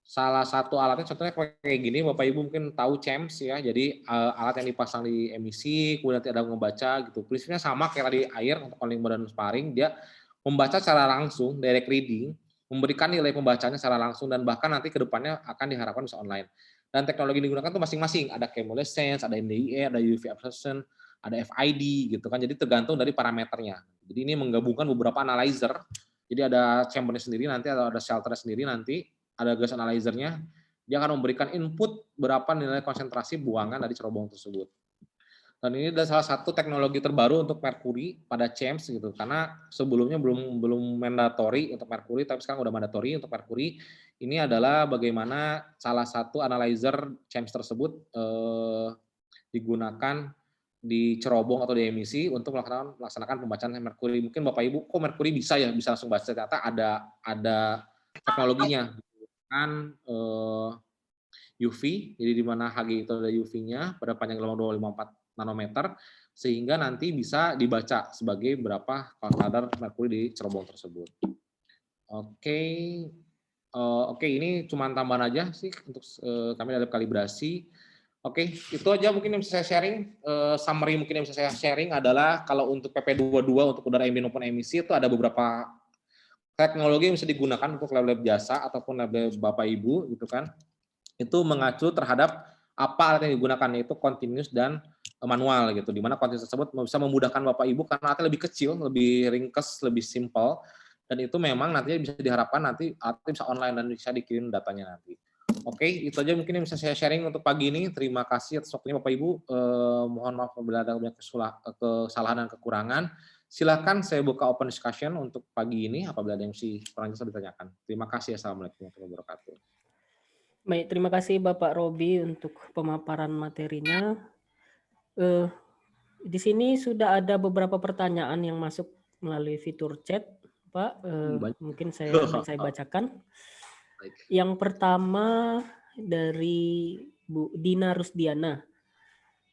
salah satu alatnya contohnya kayak gini, Bapak Ibu mungkin tahu CEMS ya, jadi alat yang dipasang di emisi, kemudian nanti ada ngebaca gitu. Prinsipnya sama kayak tadi air untuk calling dan sparring, dia membaca secara langsung, direct reading, memberikan nilai pembacanya secara langsung, dan bahkan nanti ke depannya akan diharapkan bisa online. Dan teknologi yang digunakan itu masing-masing, ada chemoluminescence, ada NDIE, ada UV absorption, ada FID gitu kan, jadi tergantung dari parameternya. Jadi ini menggabungkan beberapa analyzer, jadi ada chambernya sendiri nanti, ada shelternya sendiri nanti, ada gas analyzernya, dia akan memberikan input berapa nilai konsentrasi buangan dari cerobong tersebut. Dan ini adalah salah satu teknologi terbaru untuk merkuri pada CEMS gitu, karena sebelumnya belum mandatory untuk merkuri, tapi sekarang udah mandatory untuk merkuri. Ini adalah bagaimana salah satu analyzer CEMS tersebut digunakan di cerobong atau di emisi untuk melaksanakan pembacaan merkuri. Mungkin Bapak Ibu, kok merkuri bisa ya, bisa langsung baca, ternyata ada teknologinya. Kan UV, jadi di mana Hg itu ada UV-nya pada panjang gelombang 254 nanometer, sehingga nanti bisa dibaca sebagai berapa kadar merkuri di cerobong tersebut. Oke, ini cuma tambahan aja sih untuk kami dalam kalibrasi. Oke, itu aja mungkin yang bisa saya sharing. Summary mungkin yang bisa saya sharing adalah kalau untuk PP22 untuk udara ambien maupun emisi itu ada beberapa teknologi yang bisa digunakan untuk lab-lab jasa ataupun lab-lab Bapak Ibu gitu kan. Itu mengacu terhadap apa alat yang digunakan, yaitu continuous dan manual gitu. Di mana continuous tersebut bisa memudahkan Bapak Ibu karena alatnya lebih kecil, lebih ringkes, lebih simple, dan itu memang nantinya bisa diharapkan nanti alatnya bisa online dan bisa dikirim datanya nanti. Oke, itu aja mungkin yang bisa saya sharing untuk pagi ini. Terima kasih atas waktunya Bapak Ibu. Mohon maaf apabila ada banyak kesalahan dan kekurangan. Silakan saya buka open discussion untuk pagi ini apabila ada yang kurang bisa ditanyakan. Terima kasih. Assalamualaikum warahmatullahi wabarakatuh. Baik, terima kasih Bapak Robi untuk pemaparan materinya. Di sini sudah ada beberapa pertanyaan yang masuk melalui fitur chat, Pak. Mungkin saya bacakan. Baik. Yang pertama dari Bu Dina Rusdiana.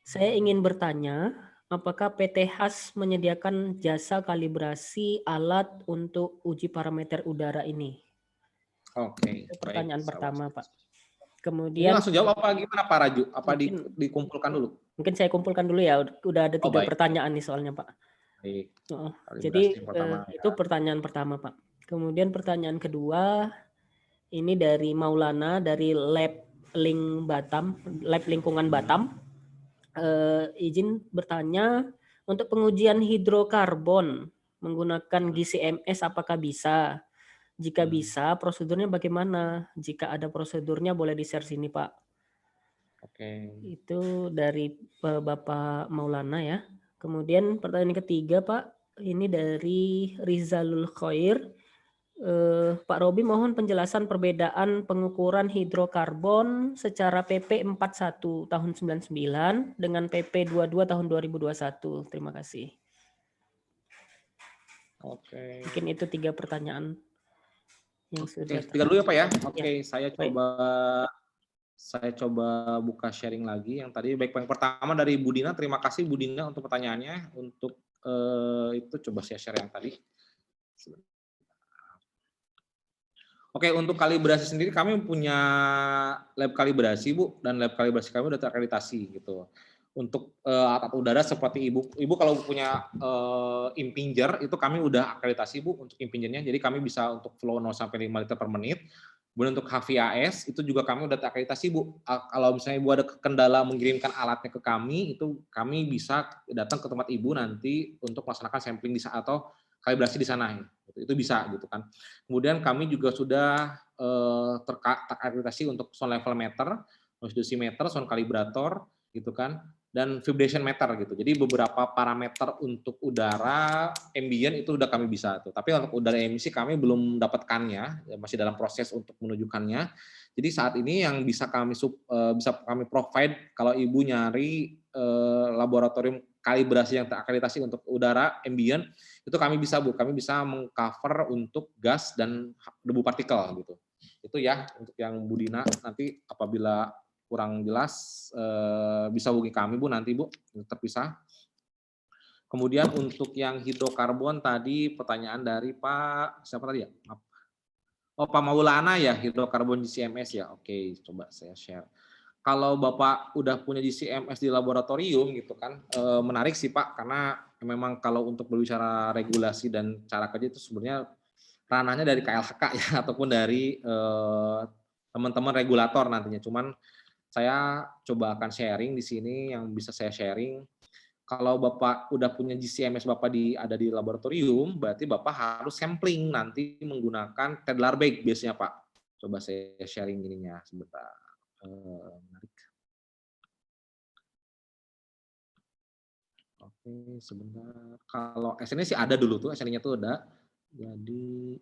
Saya ingin bertanya, apakah PT HAS menyediakan jasa kalibrasi alat untuk uji parameter udara ini? Oke. Itu pertanyaan pertama, Pak. Ini Kemudian langsung jawab apa gimana Pak Raju? Apa mungkin- dikumpulkan dulu? mungkin saya kumpulkan dulu ya. Udah ada 3 baik. pertanyaan nih soalnya, Pak. Baik. Jadi Kalibrasi pertama, itu pertanyaan pertama, Pak. Kemudian pertanyaan kedua ini dari Maulana dari Lab Lingkungan Batam. Izin bertanya, untuk pengujian hidrokarbon menggunakan GCMS apakah bisa? Jika bisa, prosedurnya bagaimana? Jika ada prosedurnya boleh di-share sini, Pak. Oke. Itu dari Bapak Maulana ya. Kemudian pertanyaan ketiga, Pak, ini dari Rizalul Khair. Pak Robi mohon penjelasan perbedaan pengukuran hidrokarbon secara PP 41 tahun 99 dengan PP 22 tahun 2021. Terima kasih. Oke. Mungkin itu 3 pertanyaan yang sudah. Oke, 3 dulu ya Pak ya. Oke, Ya. saya coba buka sharing lagi yang tadi. Baik, yang pertama dari Bu Dina. Terima kasih Bu Dina untuk pertanyaannya. Untuk itu coba saya share yang tadi. Oke, untuk kalibrasi sendiri kami punya lab kalibrasi Bu, dan lab kalibrasi kami sudah terakreditasi gitu. Untuk alat udara seperti Ibu kalau punya impinger itu kami udah akreditasi Bu untuk impingernya. Jadi kami bisa untuk flow 0 sampai 5 liter per menit. Kemudian untuk HVAS itu juga kami udah terakreditasi Bu. Kalau misalnya Ibu ada kendala mengirimkan alatnya ke kami, itu kami bisa datang ke tempat Ibu nanti untuk melaksanakan sampling di sana atau kalibrasi di sana. Itu bisa gitu kan. Kemudian kami juga sudah terakreditasi untuk sound level meter, noise dosimeter, sound kalibrator gitu kan, dan vibration meter gitu. Jadi beberapa parameter untuk udara ambient itu udah kami bisa tuh. Tapi untuk udara emisi kami belum dapatkannya, masih dalam proses untuk menunjukkannya. Jadi saat ini yang bisa kami provide kalau Ibu nyari laboratorium kalibrasi yang terakreditasi untuk udara ambient, itu kami bisa Bu, kami bisa mengcover untuk gas dan debu partikel gitu. Itu ya untuk yang Bu Dina. Nanti apabila kurang jelas bisa hubungi kami Bu nanti Bu, terpisah. Kemudian untuk yang hidrokarbon tadi pertanyaan dari Pak siapa tadi ya? Oh, Pak Maulana ya, hidrokarbon GCMS ya. Oke, coba saya share. Kalau Bapak udah punya GCMS di laboratorium gitu kan, menarik sih Pak, karena memang kalau untuk berbicara regulasi dan cara kerja itu sebenarnya ranahnya dari KLHK ya, ataupun dari teman-teman regulator nantinya. Cuman saya coba akan sharing di sini yang bisa saya sharing. Kalau Bapak udah punya GCMS Bapak ada di laboratorium, berarti Bapak harus sampling nanti menggunakan Tedlar bag biasanya Pak. Coba saya sharing ininya sebentar. Menarik. Oke, sebentar. Kalau SN-nya sih ada dulu tuh, SN-nya tuh ada. Jadi,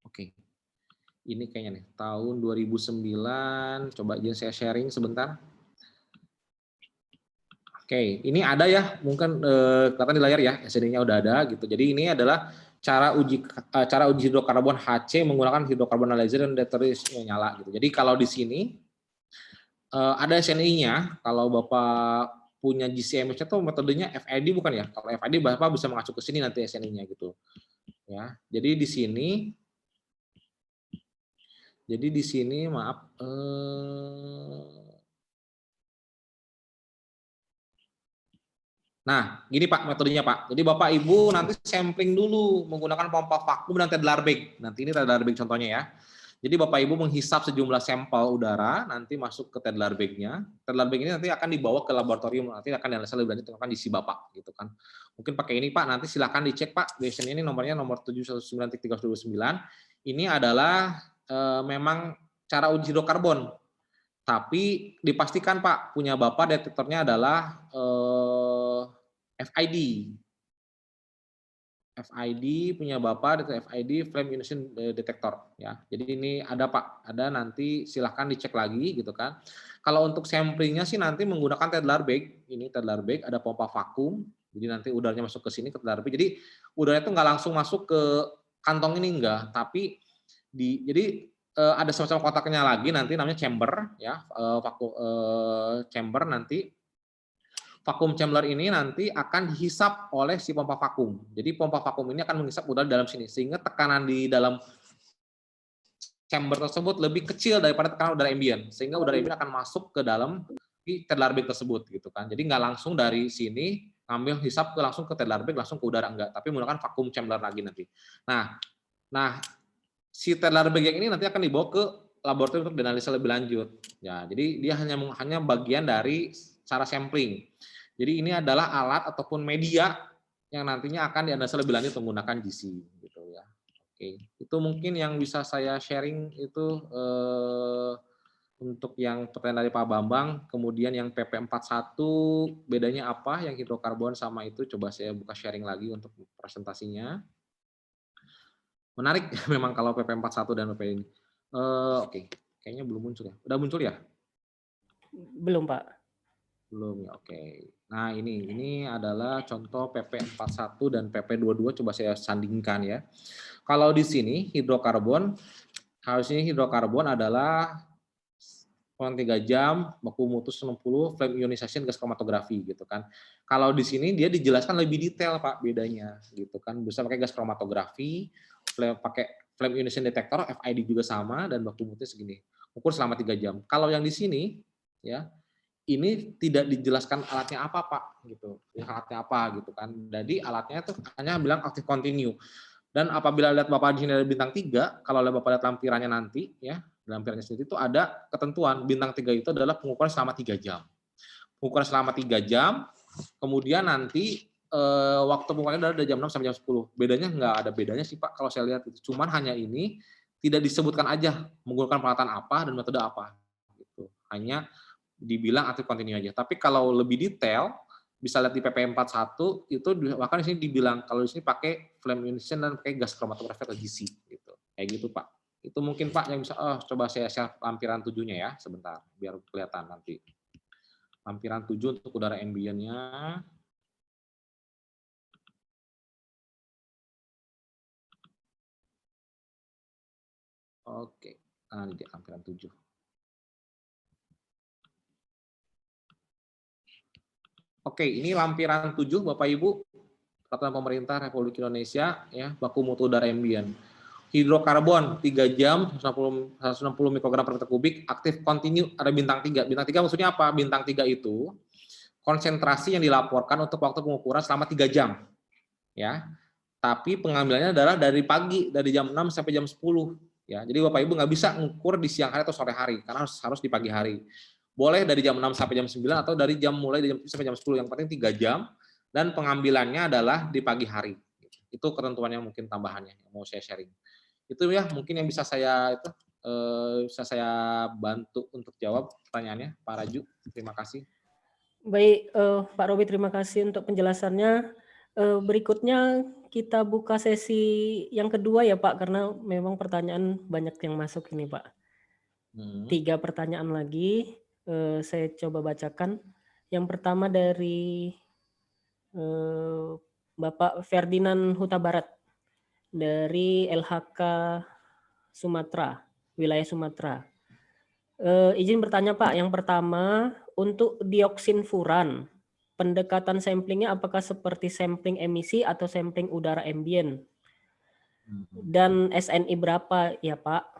oke. Ini kayaknya nih, tahun 2009. Coba aja saya sharing sebentar. Oke, ini ada ya, mungkin kelihatan di layar ya, SN-nya udah ada gitu. Jadi ini adalah cara uji hidrokarbon HC menggunakan hidrokarbon analyzer dan deteris nyala gitu. Jadi kalau di sini ada SNI-nya, kalau Bapak punya GCMS-nya tuh metodenya FID bukan ya? Kalau FID Bapak bisa mengacu ke sini nanti SNI-nya gitu. Ya. Jadi di sini maaf Nah, gini Pak metodenya Pak. Jadi Bapak Ibu nanti sampling dulu menggunakan pompa vakum dan Tedlar bag. Nanti ini Tedlar bag contohnya ya. Jadi Bapak Ibu menghisap sejumlah sampel udara, nanti masuk ke Tedlar bag-nya. Tedlar bag ini nanti akan dibawa ke laboratorium, nanti akan dianalisa lebih lanjut, akan diisi Bapak, gitu kan. Mungkin pakai ini Pak, nanti silakan dicek Pak, deviation ini nomornya nomor 719.329. Ini adalah memang cara uji hidrokarbon. Tapi dipastikan Pak, punya Bapak detektornya adalah FID. FID punya Bapak itu FID flame emission detector ya. Jadi ini ada Pak, ada nanti silahkan dicek lagi gitu kan. Kalau untuk samplingnya sih nanti menggunakan Tedlar bag, ini Tedlar bag ada pompa vakum. Jadi nanti udaranya masuk ke sini ke Tedlar bag. Jadi udaranya itu nggak langsung masuk ke kantong ini enggak, tapi ada semacam kotaknya lagi nanti namanya chamber ya, chamber nanti. Vakum chamber ini nanti akan dihisap oleh si pompa vakum. Jadi pompa vakum ini akan menghisap udara dalam sini sehingga tekanan di dalam chamber tersebut lebih kecil daripada tekanan udara ambient, sehingga udara ambient akan masuk ke dalam di Tedlar bag tersebut gitu kan. Jadi nggak langsung dari sini ngambil hisap langsung ke Tedlar bag langsung ke udara enggak, tapi menggunakan vakum chamber lagi nanti. Nah si Tedlar bag ini nanti akan dibawa ke laboratorium untuk dianalisa lebih lanjut. Ya, jadi dia hanya bagian dari cara sampling. Jadi ini adalah alat ataupun media yang nantinya akan dianalisa lebih lanjut menggunakan GC gitu ya. Oke, itu mungkin yang bisa saya sharing itu untuk yang pertanyaan dari Pak Bambang. Kemudian yang PP41 bedanya apa yang hidrokarbon sama itu, coba saya buka sharing lagi untuk presentasinya. Menarik memang kalau PP41 dan PP ini. Oke, kayaknya belum muncul ya. Udah muncul ya? Belum Pak. Belum ya, oke. Nah ini adalah contoh PP41 dan PP22, coba saya sandingkan ya. Kalau di sini hidrokarbon, harusnya hidrokarbon adalah 3 jam, baku mutu 60, flame ionization gas kromatografi gitu kan. Kalau di sini dia dijelaskan lebih detail Pak bedanya gitu kan. Bisa pakai gas kromatografi, pakai flame ionization detector, FID juga sama dan baku mutu segini. Ukur selama 3 jam. Kalau yang di sini ya ini tidak dijelaskan alatnya apa Pak gitu, alatnya apa gitu kan. Jadi alatnya itu hanya bilang active continue. Dan apabila lihat Bapak di sini ada bintang 3, kalau Bapak lihat lampirannya nanti ya, lampirannya sendiri itu ada ketentuan bintang 3 itu adalah pengukuran selama 3 jam. Pengukuran selama 3 jam, kemudian nanti waktu pengukurannya adalah dari jam 6 sampai jam 10. Bedanya nggak ada bedanya sih Pak kalau saya lihat itu. Cuman hanya ini tidak disebutkan aja menggunakan peralatan apa dan metode apa gitu. Hanya dibilang active continue aja. Tapi kalau lebih detail, bisa lihat di PP41 itu bahkan di sini dibilang kalau di sini pakai flame ionization dan pakai gas kromatografi atau GC gitu. Kayak gitu Pak. Itu mungkin Pak yang bisa coba saya share lampiran 7-nya ya sebentar biar kelihatan nanti. Lampiran 7 untuk udara ambient-nya. Oke. Nah, ini dia lampiran 7. Oke, ini lampiran 7 Bapak Ibu, Peraturan Pemerintah Republik Indonesia ya, baku mutu udara ambient. Hidrokarbon 3 jam 160 mikrogram per meter kubik, aktif continue ada bintang 3. Bintang 3 maksudnya apa? Bintang 3 itu konsentrasi yang dilaporkan untuk waktu pengukuran selama 3 jam. Ya. Tapi pengambilannya adalah dari pagi, dari jam 6 sampai jam 10 ya. Jadi Bapak Ibu nggak bisa mengukur di siang hari atau sore hari karena harus di pagi hari. Boleh dari jam 6 sampai jam 9 atau dari mulai dari jam 7 sampai jam 10, yang penting 3 jam dan pengambilannya adalah di pagi hari. Itu ketentuannya mungkin tambahannya yang mau saya sharing. Itu ya mungkin yang bisa saya bantu untuk jawab pertanyaannya Pak Raju. Terima kasih. Baik Pak Robi, terima kasih untuk penjelasannya. Berikutnya kita buka sesi yang kedua ya Pak, karena memang pertanyaan banyak yang masuk ini Pak. 3 pertanyaan lagi. Saya coba bacakan. Yang pertama dari Bapak Ferdinand Huta Barat dari LHK Sumatera, wilayah Sumatera. Izin bertanya Pak, yang pertama untuk dioksin furan, pendekatan samplingnya apakah seperti sampling emisi atau sampling udara ambient? Dan SNI berapa ya Pak?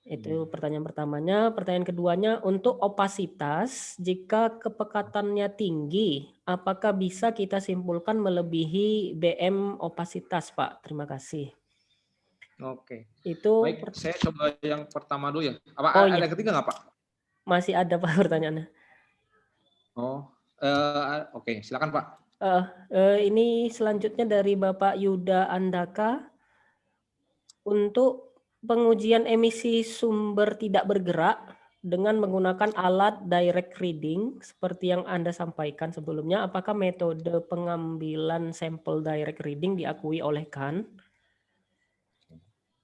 Itu pertanyaan pertamanya. Pertanyaan keduanya, untuk opasitas, jika kepekatannya tinggi, apakah bisa kita simpulkan melebihi BM opasitas, Pak? Terima kasih. Oke. Itu Baik, saya coba yang pertama dulu ya. Apa Oh ada iya, ketiga nggak Pak? masih ada Pak pertanyaannya. Oh, oke, silakan Pak. Ini selanjutnya dari Bapak Yuda Andaka. Untuk pengujian emisi sumber tidak bergerak dengan menggunakan alat direct reading seperti yang Anda sampaikan sebelumnya, apakah metode pengambilan sampel direct reading diakui oleh Kan?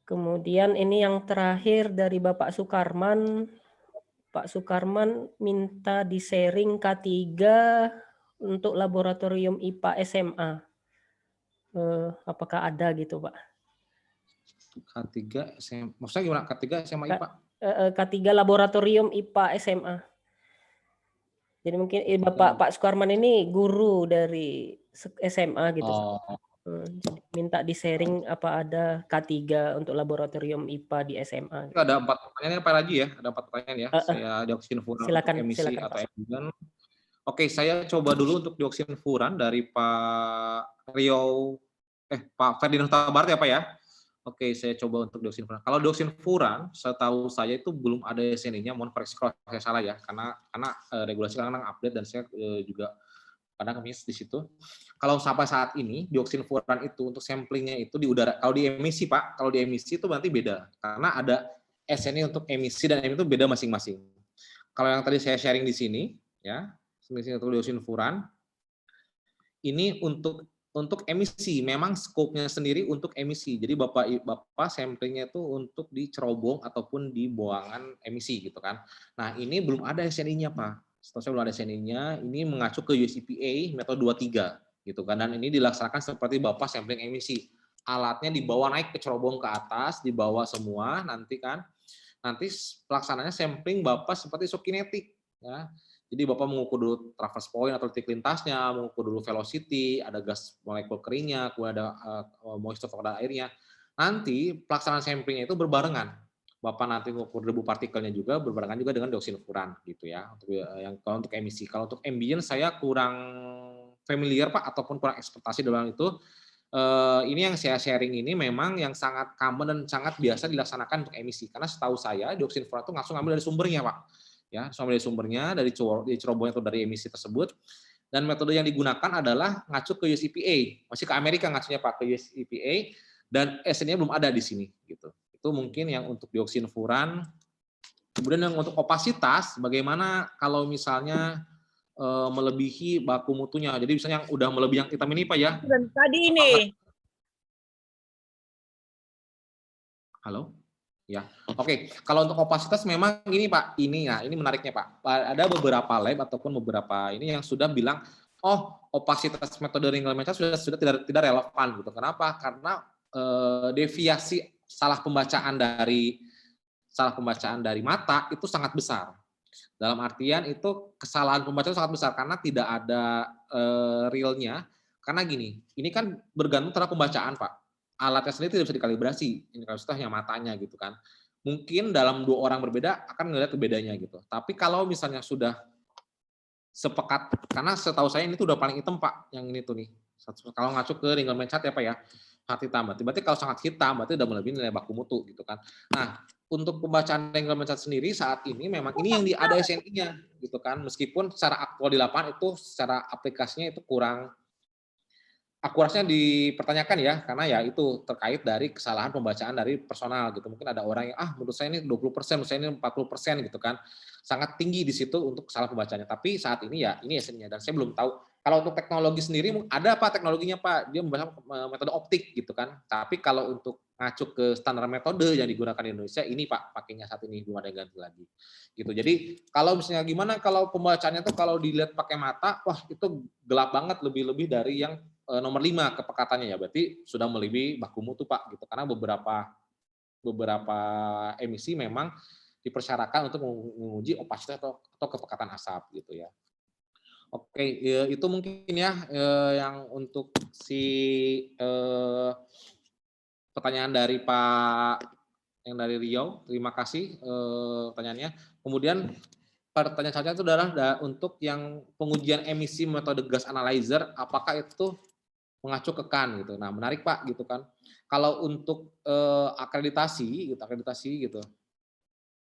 Kemudian ini yang terakhir dari Bapak Sukarman. Pak Sukarman minta di-sharing K3 untuk laboratorium IPA SMA. Apakah ada gitu, Pak? K3 maksudnya gimana? K3 SMA IPA? K3 laboratorium IPA SMA. Jadi mungkin Pak Sukarman ini guru dari SMA gitu. Oh, Jadi minta di-sharing apa ada K3 untuk laboratorium IPA di SMA. itu ada 4 pertanyaan Pak Raji ya? Ada 4 pertanyaan ya. Saya dioksin furan untuk emisi silakan, atau Pak. emiten. Oke, saya coba dulu untuk dioksin furan dari Pak Pak Ferdinand Tabarat ya Pak ya. Oke, saya coba untuk dioksin furan. Kalau dioksin furan, setahu saya itu belum ada SNI-nya. Mohon koreksi kalau saya salah ya, karena regulasi kadang update dan saya juga kadang miss di situ. Kalau sampai saat ini dioksin furan itu untuk samplingnya itu di udara. Kalau di emisi Pak, kalau di emisi itu berarti beda, karena ada SNI untuk emisi dan emisi itu beda masing-masing. Kalau yang tadi saya sharing di sini, ya, untuk dioksin furan, ini untuk emisi, memang skopnya sendiri untuk emisi. Jadi Bapak samplingnya itu untuk di cerobong ataupun di buangan emisi gitu kan. Nah, ini belum ada SNI-nya, Pak. Setelah saya belum ada SNI-nya, ini mengacu ke US EPA metode 23 gitu kan. Dan ini dilaksanakan seperti Bapak sampling emisi. Alatnya dibawa naik ke cerobong ke atas, dibawa semua nanti kan. Nanti pelaksanaannya sampling Bapak seperti isokinetik ya. Jadi Bapak mengukur dulu traverse point atau titik lintasnya, mengukur dulu velocity, ada gas molekul keringnya, kemudian ada moisture faktor airnya. Nanti pelaksanaan samplingnya itu berbarengan. Bapak nanti mengukur debu partikelnya juga berbarengan juga dengan dioksin furan gitu ya. Kalau untuk emisi, kalau untuk ambient saya kurang familiar Pak ataupun kurang ekspektasi dalam itu. Ini yang saya sharing ini memang yang sangat common dan sangat biasa dilaksanakan untuk emisi. Karena setahu saya dioksin furan itu langsung ambil dari sumbernya Pak. Ya, sampai dari sumbernya dari cerobong atau dari emisi tersebut, dan metode yang digunakan adalah ngacu ke US EPA, masih ke Amerika ngacunya Pak, ke US EPA, dan SN-nya belum ada di sini gitu. Itu mungkin yang untuk dioksin furan. Kemudian yang untuk opasitas, bagaimana kalau misalnya melebihi baku mutunya, jadi misalnya yang udah melebihi yang hitam ini Pak ya. Dan tadi ini. Halo. Ya, oke. Kalau untuk opasitas memang ini Pak, ini menariknya Pak. Ada beberapa lab ataupun beberapa ini yang sudah bilang, oh opasitas metode Ringel-Menchat sudah tidak relevan gitu. Kenapa? Karena deviasi salah pembacaan dari mata itu sangat besar. Dalam artian itu kesalahan pembacaan sangat besar karena tidak ada realnya. Karena gini, ini kan bergantung terhadap pembacaan Pak. Alatnya sendiri tidak bisa dikalibrasi, ini kapasitasnya matanya gitu kan. Mungkin dalam 2 orang berbeda akan melihat bedanya gitu. Tapi kalau misalnya sudah sepekat, karena setahu saya ini tuh udah paling hitam Pak, yang ini tuh nih. Kalau ngacu ke Ringel-Menchat ya Pak ya, sangat hitam. Berarti kalau sangat hitam berarti udah melebihi nilai baku mutu gitu kan. Nah, untuk pembacaan Ringel-Menchat sendiri saat ini memang ini yang ada SNI-nya gitu kan. Meskipun secara aktual di lapangan itu secara aplikasinya itu kurang akurasinya dipertanyakan ya, karena ya itu terkait dari kesalahan pembacaan dari personal gitu. Mungkin ada orang yang menurut saya ini 20%, menurut saya ini 40% gitu kan. Sangat tinggi di situ untuk kesalahan pembacaannya. Tapi saat ini ya ini SN-nya, dan saya belum tahu kalau untuk teknologi sendiri ada apa teknologinya Pak? Dia membaca metode optik gitu kan. Tapi kalau untuk ngacu ke standar metode yang digunakan di Indonesia ini Pak, pakainya saat ini belum ada yang ganti lagi. Gitu. Jadi kalau misalnya gimana kalau pembacaannya tuh kalau dilihat pakai mata, wah itu gelap banget, lebih-lebih dari yang nomor 5 kepekatannya ya, berarti sudah melebihi baku mutu Pak gitu, karena beberapa emisi memang dipersyaratkan untuk menguji opasitas atau kepekatan asap gitu ya. Oke, itu mungkin ya yang untuk pertanyaan dari Pak yang dari Riau. Terima kasih pertanyaannya. Kemudian pertanyaan selanjutnya itu adalah untuk yang pengujian emisi metode gas analyzer, apakah itu mengacu ke KAN gitu. Nah, menarik Pak gitu kan. Kalau untuk akreditasi gitu.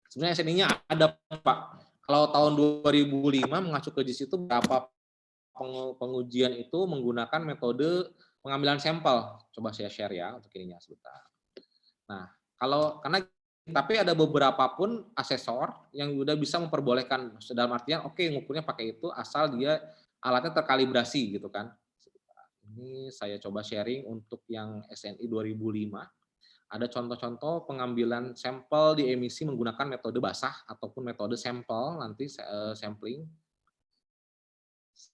Sebenarnya SNI-nya ada Pak. Kalau tahun 2005 mengacu ke JIS itu berapa pengujian itu menggunakan metode pengambilan sampel. Coba saya share ya untuk ininya sebentar. Nah, tapi ada beberapa pun asesor yang udah bisa memperbolehkan dalam artian oke, ngukurnya pakai itu asal dia alatnya terkalibrasi gitu kan. Ini saya coba sharing untuk yang SNI 2005. Ada contoh-contoh pengambilan sampel di emisi menggunakan metode basah ataupun metode sampel, nanti sampling.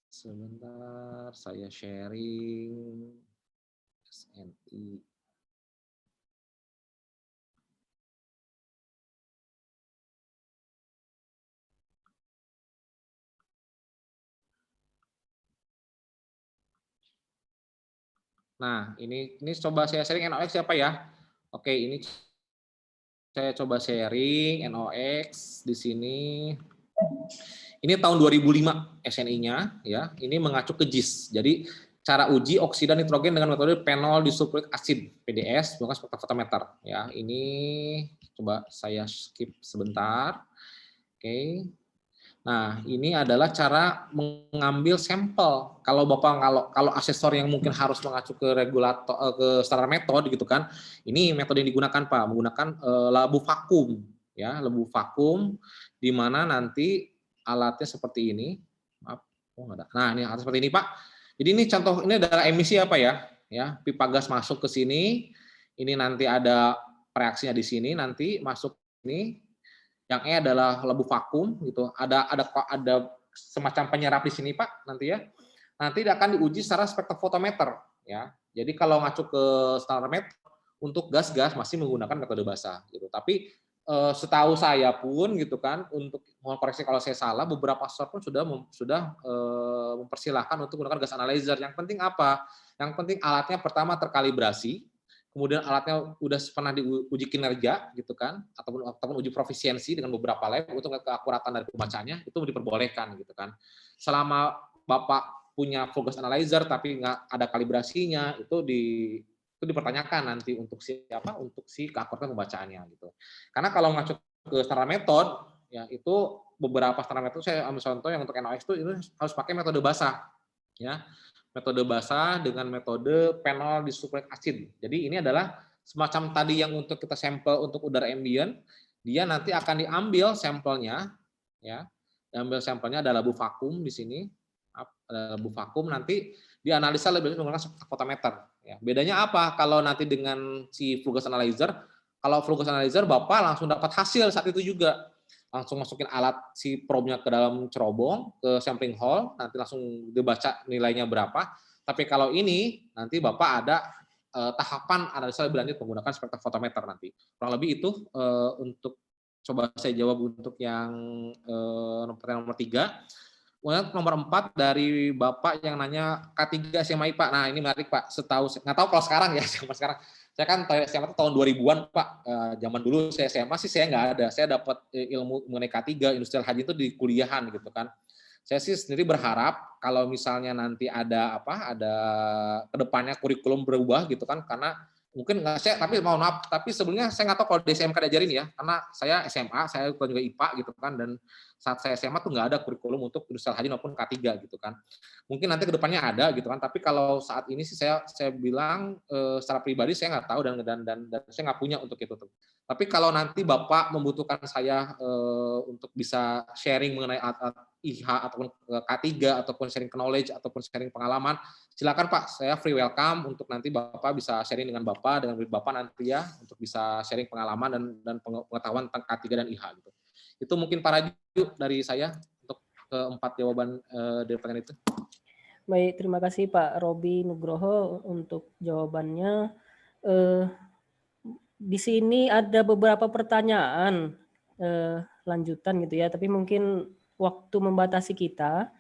Sebentar, saya sharing SNI. Nah, ini coba saya sharing NOx siapa ya? Oke, ini saya coba sharing NOx di sini. Ini tahun 2005 SNI-nya ya. Ini mengacu ke JIS. Jadi cara uji oksida nitrogen dengan metode penol disulfurik acid PDS menggunakan spektrofotometer ya. Ini coba saya skip sebentar. Oke. Nah, ini adalah cara mengambil sampel. Kalau kalau asesor yang mungkin harus mengacu ke regulator ke standar metode gitu kan. Ini metode yang digunakan Pak, menggunakan labu vakum ya, labu vakum di mana nanti alatnya seperti ini. Maaf, nggak ada. Nah, ini alat seperti ini Pak. Jadi ini contoh, ini adalah emisi apa ya? Ya, pipa gas masuk ke sini. Ini nanti ada reaksinya di sini, nanti masuk ini. Yang E adalah labu vakum gitu. Ada semacam penyerap di sini Pak nanti ya. Nanti akan diuji secara spektrofotometer ya. Jadi kalau ngacu ke standar metode untuk gas-gas masih menggunakan metode basah gitu. Tapi setahu saya pun gitu kan, untuk mohon koreksi kalau saya salah, beberapa asesor pun sudah mempersilahkan untuk menggunakan gas analyzer. Yang penting apa? Yang penting alatnya pertama terkalibrasi, kemudian alatnya udah pernah diuji kinerja gitu kan, ataupun uji profisiensi dengan beberapa lab untuk keakuratan dari pembacaannya itu diperbolehkan gitu kan. Selama Bapak punya full gas analyzer tapi nggak ada kalibrasinya, itu dipertanyakan nanti untuk siapa, untuk si keakuratan pembacaannya gitu. Karena kalau ngacu ke standar metode ya, itu beberapa standar metode, saya ambil contoh yang untuk NOx itu harus pakai metode basah ya. Metode basah dengan metode penol disulfurik acid. Jadi ini adalah semacam tadi yang untuk kita sampel untuk udara ambient, dia nanti akan diambil sampelnya ya. Diambil sampelnya ada labu vakum di sini. Ada labu vakum, nanti dianalisa lebih lanjut menggunakan spektrofotometer ya. Bedanya apa kalau nanti dengan si full gas analyzer? Kalau full gas analyzer Bapak langsung dapat hasil saat itu juga. Langsung masukin alat si probe-nya ke dalam cerobong, ke sampling hall, nanti langsung dibaca nilainya berapa. Tapi kalau ini, nanti Bapak ada tahapan analisa lebih lanjut menggunakan spektrofotometer nanti. Kurang lebih itu untuk, coba saya jawab untuk yang nomor 3. Kemudian nomor 4 dari Bapak yang nanya K3 SMA Pak. Nah ini menarik Pak, setahu, nggak tahu kalau sekarang ya, sekarang. Saya kan SMA itu tahun 2000-an Pak, zaman dulu saya SMA sih saya nggak ada, saya dapat ilmu mengenai K3 industrial hygiene itu di kuliahan gitu kan. Saya sih sendiri berharap kalau misalnya nanti ada kedepannya kurikulum berubah gitu kan, karena mungkin nggak saya, tapi mohon maaf, tapi sebelumnya saya nggak tahu kalau di SMK diajarin ya, karena saya SMA, saya juga IPA gitu kan, dan saat saya SMA tuh nggak ada kurikulum untuk industrial hygiene maupun K3 gitu kan. Mungkin nanti kedepannya ada gitu kan, tapi kalau saat ini sih saya bilang secara pribadi saya nggak tahu dan saya nggak punya untuk itu. Tapi kalau nanti Bapak membutuhkan saya untuk bisa sharing mengenai IH ataupun K3 ataupun sharing knowledge ataupun sharing pengalaman, silakan Pak, saya free welcome untuk nanti Bapak bisa sharing dengan Bapak nanti ya, untuk bisa sharing pengalaman dan pengetahuan tentang K3 dan IH gitu. Itu mungkin Pak Raju dari saya untuk keempat jawaban dari pertanyaan itu. Baik, terima kasih Pak Robi Nugroho untuk jawabannya. Di sini ada beberapa pertanyaan lanjutan gitu ya, tapi mungkin waktu membatasi kita.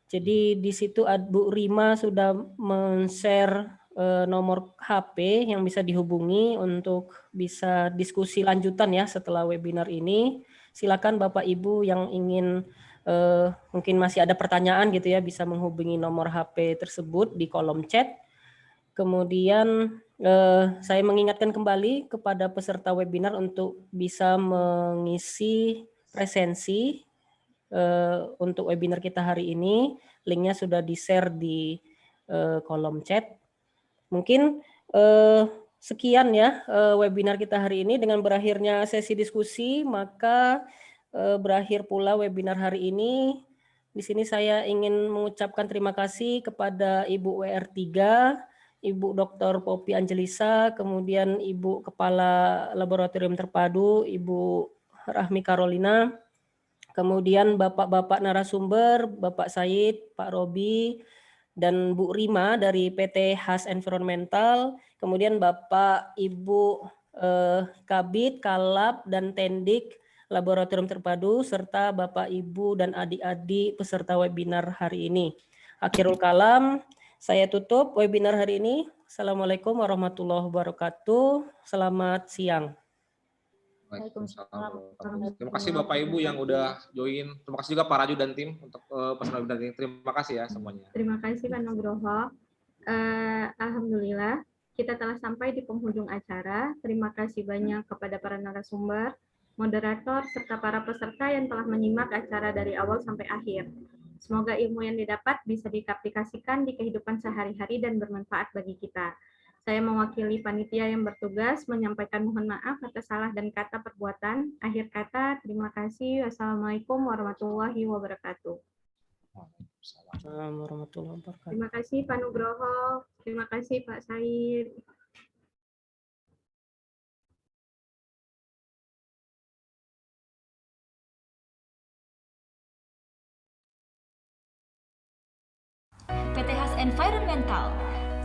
Jadi di situ Bu Rima sudah men-share nomor HP yang bisa dihubungi untuk bisa diskusi lanjutan ya setelah webinar ini. Silakan Bapak Ibu yang ingin mungkin masih ada pertanyaan gitu ya, bisa menghubungi nomor HP tersebut di kolom chat. Kemudian saya mengingatkan kembali kepada peserta webinar untuk bisa mengisi presensi untuk webinar kita hari ini. Linknya sudah di-share di kolom chat. Mungkin sekian ya webinar kita hari ini. Dengan berakhirnya sesi diskusi, maka berakhir pula webinar hari ini. Di sini saya ingin mengucapkan terima kasih kepada Ibu WR3, Ibu Dr. Poppy Angelisa, kemudian Ibu Kepala Laboratorium Terpadu, Ibu Rahmi Carolina, kemudian Bapak-Bapak narasumber, Bapak Said, Pak Robi, dan Bu Rima dari PT Has Environmental, kemudian Bapak Ibu Kabid, Kalab, dan Tendik Laboratorium Terpadu, serta Bapak Ibu dan adik-adik peserta webinar hari ini. Akhirul kalam, saya tutup webinar hari ini. Assalamualaikum warahmatullahi wabarakatuh. Selamat siang. Waalaikumsalam. Terima kasih Bapak Ibu yang udah join. Terima kasih juga Pak Raju dan tim untuk pesan webinar ini. Terima kasih ya semuanya. Terima kasih Pak Nugroho. Alhamdulillah kita telah sampai di penghujung acara. Terima kasih banyak kepada para narasumber, moderator, serta para peserta yang telah menyimak acara dari awal sampai akhir. Semoga ilmu yang didapat bisa diaplikasikan di kehidupan sehari-hari dan bermanfaat bagi kita. Saya mewakili panitia yang bertugas menyampaikan mohon maaf atas salah dan kata perbuatan. Akhir kata, terima kasih. Wassalamualaikum warahmatullahi wabarakatuh. Assalamualaikum warahmatullahi wabarakatuh. Terima kasih Pak Nugroho. Terima kasih Pak Said. PT Has Environmental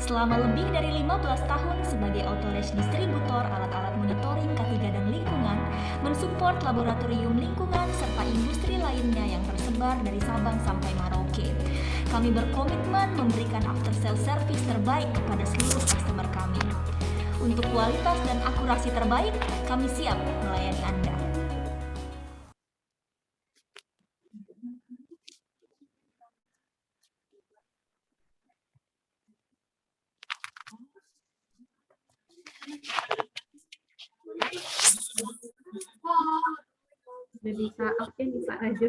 selama lebih dari 15 tahun sebagai authorized distributor alat-alat monitoring K3 dan lingkungan, mensupport laboratorium lingkungan serta industri lainnya yang tersebar dari Sabang sampai Merauke. Kami berkomitmen memberikan after sale service terbaik kepada seluruh customer kami. Untuk kualitas dan akurasi terbaik, kami siap melayani Anda. Sudah bisa oke nih Pak Raju.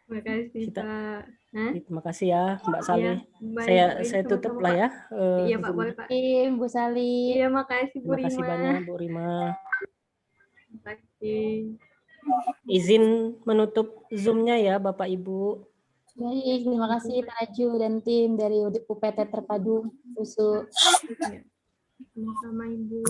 Terima kasih Pak. Terima kasih ya Mbak Sali. Ya, baik, Saya tutup lah ya. Iya Pak, boleh Pak. Bu Sali. Iya, makasih Bu Terima kasih Rima. banyak Bu Rima. Terima kasih. Izin menutup Zoom-nya ya Bapak Ibu. Baik, terima kasih Pak Raju dan tim dari UPT Terpadu USU. Sama-sama Ibu.